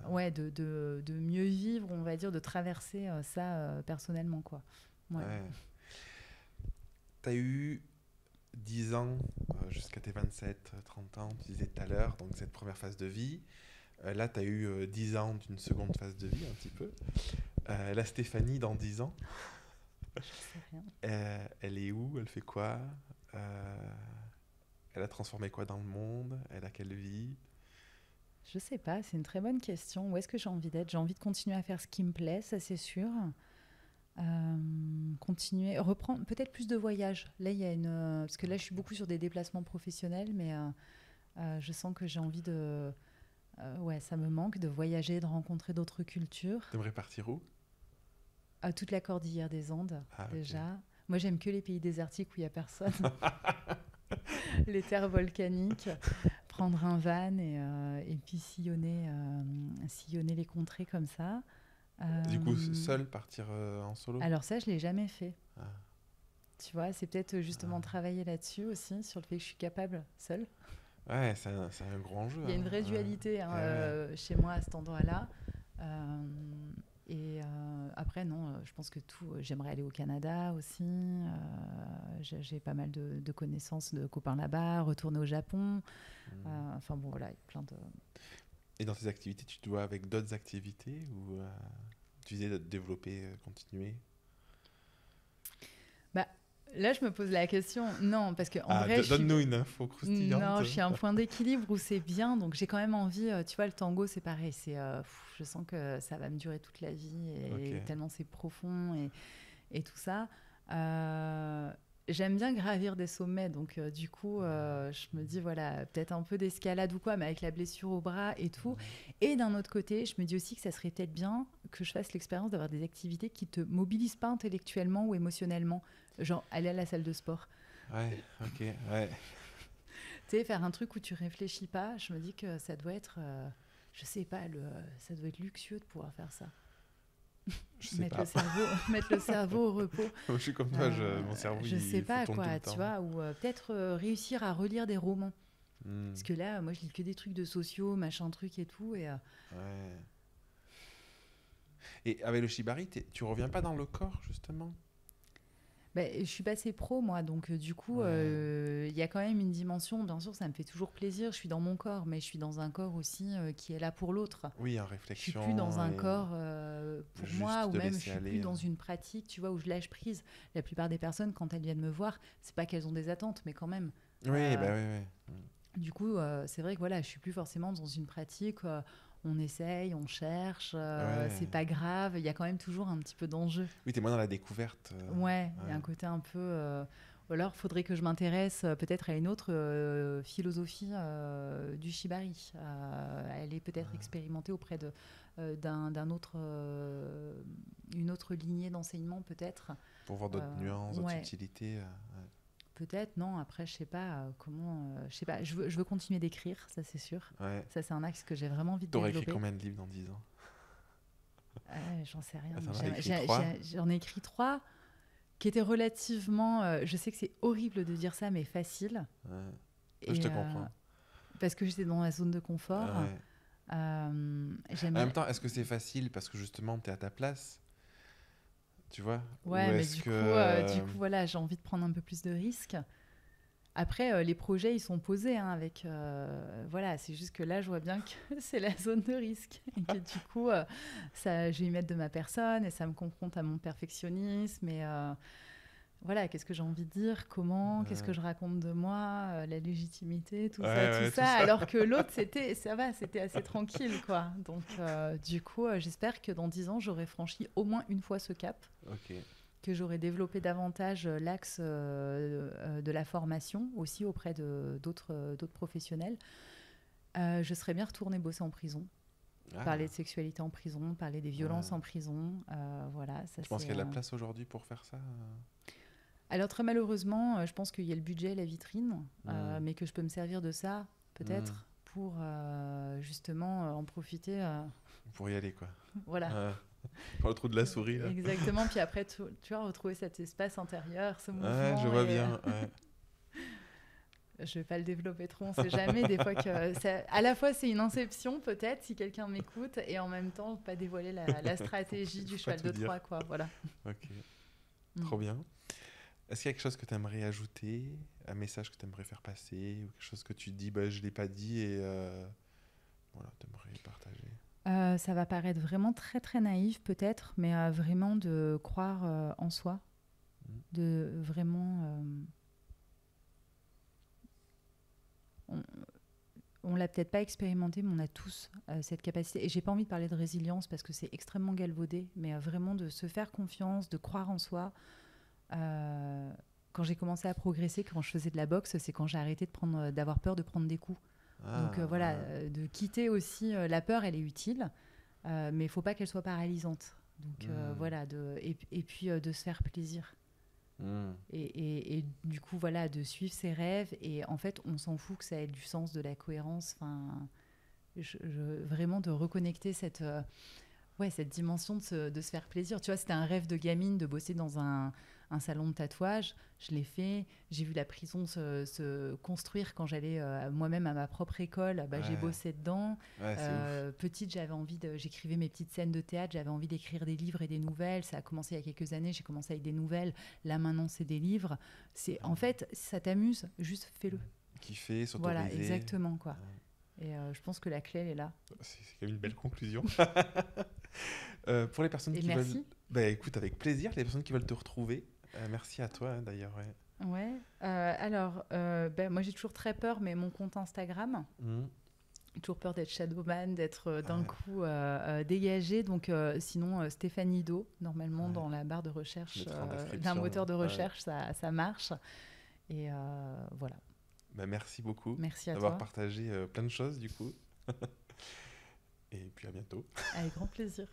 B: ouais, de mieux vivre, on va dire, de traverser ça personnellement, quoi. Ouais.
A: Ouais. T'as eu 10 ans jusqu'à tes 27, 30 ans, tu disais tout à l'heure, donc cette première phase de vie. Là, tu as eu 10 ans d'une seconde phase de vie, un petit peu. La Stéphanie, dans 10 ans,
B: Je sais rien.
A: elle est où? Elle fait quoi? Euh, Elle a transformé quoi dans le monde? Elle a quelle vie?
B: Je sais pas, c'est une très bonne question. Où est-ce que j'ai envie d'être? J'ai envie de continuer à faire ce qui me plaît, ça c'est sûr. Continuer, reprendre peut-être plus de voyages. Là, il y a une. Parce que là, je suis beaucoup sur des déplacements professionnels, mais je sens que j'ai envie de. Ouais, ça me manque de voyager, de rencontrer d'autres cultures.
A: T'aimerais partir où?
B: Toute la cordillère des Andes,
A: Ah, ok.
B: déjà. Moi, j'aime que les pays désertiques où il n'y a personne. Les terres volcaniques, prendre un van et puis sillonner les contrées comme ça.
A: Du coup,
B: Euh,
A: seul partir en solo?
B: alors ça, je l'ai jamais fait.
A: Ah,
B: Tu vois, c'est peut-être justement
A: ah.
B: travailler là-dessus aussi, sur le fait que je suis capable seule.
A: Ouais, c'est un gros enjeu,
B: Il y a une
A: hein.
B: vraie
A: Ouais.
B: dualité hein,
A: Eh ouais.
B: chez moi à cet endroit-là. Euh, après, non, je pense que tout. J'aimerais aller au Canada aussi. J'ai pas mal de connaissances, de copains là-bas. Retourner au Japon.
A: Hmm.
B: Enfin bon, voilà, il y a plein de.
A: Et dans tes activités, tu dois avec d'autres activités ou tu disais de développer, continuer?
B: Bah, là, je me pose la question. Non, parce qu'en
A: Ah,
B: vrai,
A: donne-nous une info
B: non,
A: croustillante.
B: je suis à un point d'équilibre où c'est bien, donc j'ai quand même envie. Tu vois, le tango, c'est pareil. Je sens que ça va me durer toute la vie,
A: Ok.
B: et tellement c'est profond et tout ça. Euh, J'aime bien gravir des sommets, donc du coup, je me dis, voilà, peut-être un peu d'escalade ou quoi, mais avec la blessure au bras et tout. Et d'un autre côté, je me dis aussi que ça serait peut-être bien que je fasse l'expérience d'avoir des activités qui te mobilisent pas intellectuellement ou émotionnellement, genre aller à la salle de sport.
A: Ouais, ok, ouais.
B: Tu sais, faire un truc où tu réfléchis pas, je me dis que ça doit être, je sais pas, ça doit être luxueux de pouvoir faire ça.
A: je sais pas.
B: Mettre le cerveau au repos.
A: Je suis comme toi, mon cerveau,
B: Je sais
A: il
B: pas
A: tourne tout
B: quoi,
A: le
B: tu
A: temps.
B: vois, ou peut-être réussir à relire des romans.
A: Hmm.
B: Parce que là, moi, je lis que des trucs de sociaux, machin truc et tout, et
A: Ouais. Et avec le shibari, tu reviens pas dans le corps, justement?
B: je suis passée pro, moi, donc du coup,
A: Ouais.
B: il y a quand même une dimension, bien sûr, ça me fait toujours plaisir, je suis dans mon corps, mais je suis dans un corps aussi qui est là pour l'autre.
A: Oui, en
B: Je suis plus dans
A: réflexion
B: un
A: et
B: corps pour moi,
A: juste
B: ou
A: de
B: même je
A: laisser
B: suis plus
A: aller.
B: dans une pratique, tu vois, où je lâche prise. La plupart des personnes, quand elles viennent me voir, c'est pas qu'elles ont des attentes, mais quand même.
A: Oui,
B: Euh,
A: bah oui, oui.
B: du coup, c'est vrai que voilà, je suis plus forcément dans une pratique. On essaye, on cherche,
A: Ouais.
B: c'est pas grave. Il y a quand même toujours un petit peu d'enjeu.
A: Oui, t'es moins dans la découverte.
B: Ouais, il y a
A: Ouais.
B: un côté un peu. Ou alors, il faudrait que je m'intéresse peut-être à une autre philosophie du shibari. Elle est peut-être expérimentée auprès d'un autre, une autre lignée d'enseignement, peut-être.
A: Pour voir d'autres nuances, d'autres
B: Ouais,
A: subtilités. Ouais.
B: peut-être. Non, après, je sais pas comment. Je sais pas. Je veux continuer d'écrire, ça c'est sûr.
A: Ouais.
B: Ça, c'est un axe que j'ai vraiment envie de
A: T'aurais écrit
B: développer.
A: combien de livres dans 10 ans?
B: J'en sais rien.
A: Ah,
B: Mais
A: t'en as écrit 3?
B: j'en ai écrit trois qui étaient relativement. Je sais que c'est horrible de dire ça, mais facile.
A: Ouais. Je
B: Et
A: te comprends.
B: parce que j'étais dans la zone de confort.
A: Ouais. En même
B: J'aimerais.
A: temps, est-ce que c'est facile parce que justement t'es à ta place, tu vois? Ou
B: Ouais, mais
A: est-ce
B: du
A: que
B: coup, voilà, j'ai envie de prendre un peu plus de risques. Après, les projets, ils sont posés hein, avec. Voilà, c'est juste que là, je vois bien que c'est la zone de risque. Et que du coup, ça, je vais y mettre de ma personne et ça me confronte à mon perfectionnisme. Et voilà, qu'est-ce que j'ai envie de dire, comment, qu'est-ce que je raconte de moi, la légitimité, tout
A: ouais,
B: ça, tout
A: ouais, tout
B: ça.
A: ça.
B: Alors que l'autre, ça va, c'était assez tranquille, quoi. Donc, du coup, j'espère que dans 10 ans, j'aurai franchi au moins une fois ce cap,
A: Ok.
B: que j'aurai développé davantage l'axe de la formation, aussi auprès d'autres professionnels. Je serais bien retournée bosser en prison.
A: Ah.
B: Parler de sexualité en prison, parler des violences
A: Ouais.
B: en prison, voilà, ça
A: Tu penses
B: c'est.
A: qu'il y a de la place aujourd'hui pour faire ça?
B: Alors très malheureusement, je pense qu'il y a le budget, la vitrine,
A: Hmm.
B: mais que je peux me servir de ça,
A: Hmm.
B: peut-être, pour justement en profiter.
A: Pour y aller, quoi.
B: Voilà.
A: Ouais. Pour le trou de la souris, là.
B: Exactement. Puis après, tu vois, retrouver cet espace intérieur, ce
A: Ouais, je
B: mouvement.
A: vois
B: Et
A: bien. Ouais.
B: je vais pas le développer trop, on sait jamais. Des fois que à la fois c'est une inception peut-être si quelqu'un m'écoute, et en même temps pas dévoiler la stratégie du
A: Faut pas
B: cheval
A: tout
B: de
A: dire.
B: Troie, quoi. Voilà.
A: Ok.
B: Mm.
A: Trop bien. Est-ce qu'il y a quelque chose que tu aimerais ajouter, un message que tu aimerais faire passer, ou quelque chose que tu te dis, bah, je l'ai pas dit et voilà, tu aimerais partager?
B: Ça va paraître vraiment très très naïf peut-être, mais vraiment de croire en soi,
A: Mm.
B: de vraiment. On, on l'a peut-être pas expérimenté, mais on a tous cette capacité. Et j'ai pas envie de parler de résilience parce que c'est extrêmement galvaudé, mais vraiment de se faire confiance, de croire en soi. Quand j'ai commencé à progresser, quand je faisais de la boxe, c'est quand j'ai arrêté d'avoir peur de prendre des coups. Donc
A: Ah,
B: voilà,
A: ouais.
B: de quitter aussi la peur, elle est utile, mais il faut pas qu'elle soit paralysante. Donc
A: Mm.
B: voilà, et puis de se faire plaisir.
A: Mm.
B: Et du coup, voilà, de suivre ses rêves. Et en fait, on s'en fout que ça ait du sens, de la cohérence. Enfin, vraiment de reconnecter cette dimension de se faire plaisir. Tu vois, c'était un rêve de gamine de bosser dans un salon de tatouage. Je l'ai fait. J'ai vu la prison se construire quand j'allais moi-même à ma propre école. Bah, j'ai
A: Ouais.
B: bossé dedans.
A: Ouais, c'est ouf.
B: Petite, j'écrivais mes petites scènes de théâtre. J'avais envie d'écrire des livres et des nouvelles. Ça a commencé il y a quelques années. J'ai commencé avec des nouvelles. Là, maintenant, c'est des livres. En fait, si ça t'amuse, juste fais-le.
A: Kiffer,
B: Voilà,
A: s'autoriser.
B: exactement, quoi.
A: Ouais.
B: Et je pense que la clé, elle est là.
A: C'est quand même une belle conclusion. Pour les personnes
B: Et
A: qui veulent...
B: merci.
A: Bah écoute, avec plaisir, les personnes qui veulent te retrouver. Merci à toi hein, d'ailleurs. Ouais.
B: Ouais. Alors, moi j'ai toujours très peur, mais mon compte Instagram,
A: Mm.
B: j'ai toujours peur d'être shadowban, d'être d'un
A: Ouais.
B: coup dégagée. Donc, sinon, Stéphanie Do, normalement,
A: Ouais.
B: dans la barre de recherche
A: Mettre en
B: d'un
A: description.
B: moteur de
A: Ouais.
B: recherche, ça marche. Et voilà.
A: Bah, merci beaucoup
B: Merci à
A: d'avoir
B: toi.
A: partagé plein de choses du coup. Et puis à bientôt.
B: Avec grand plaisir.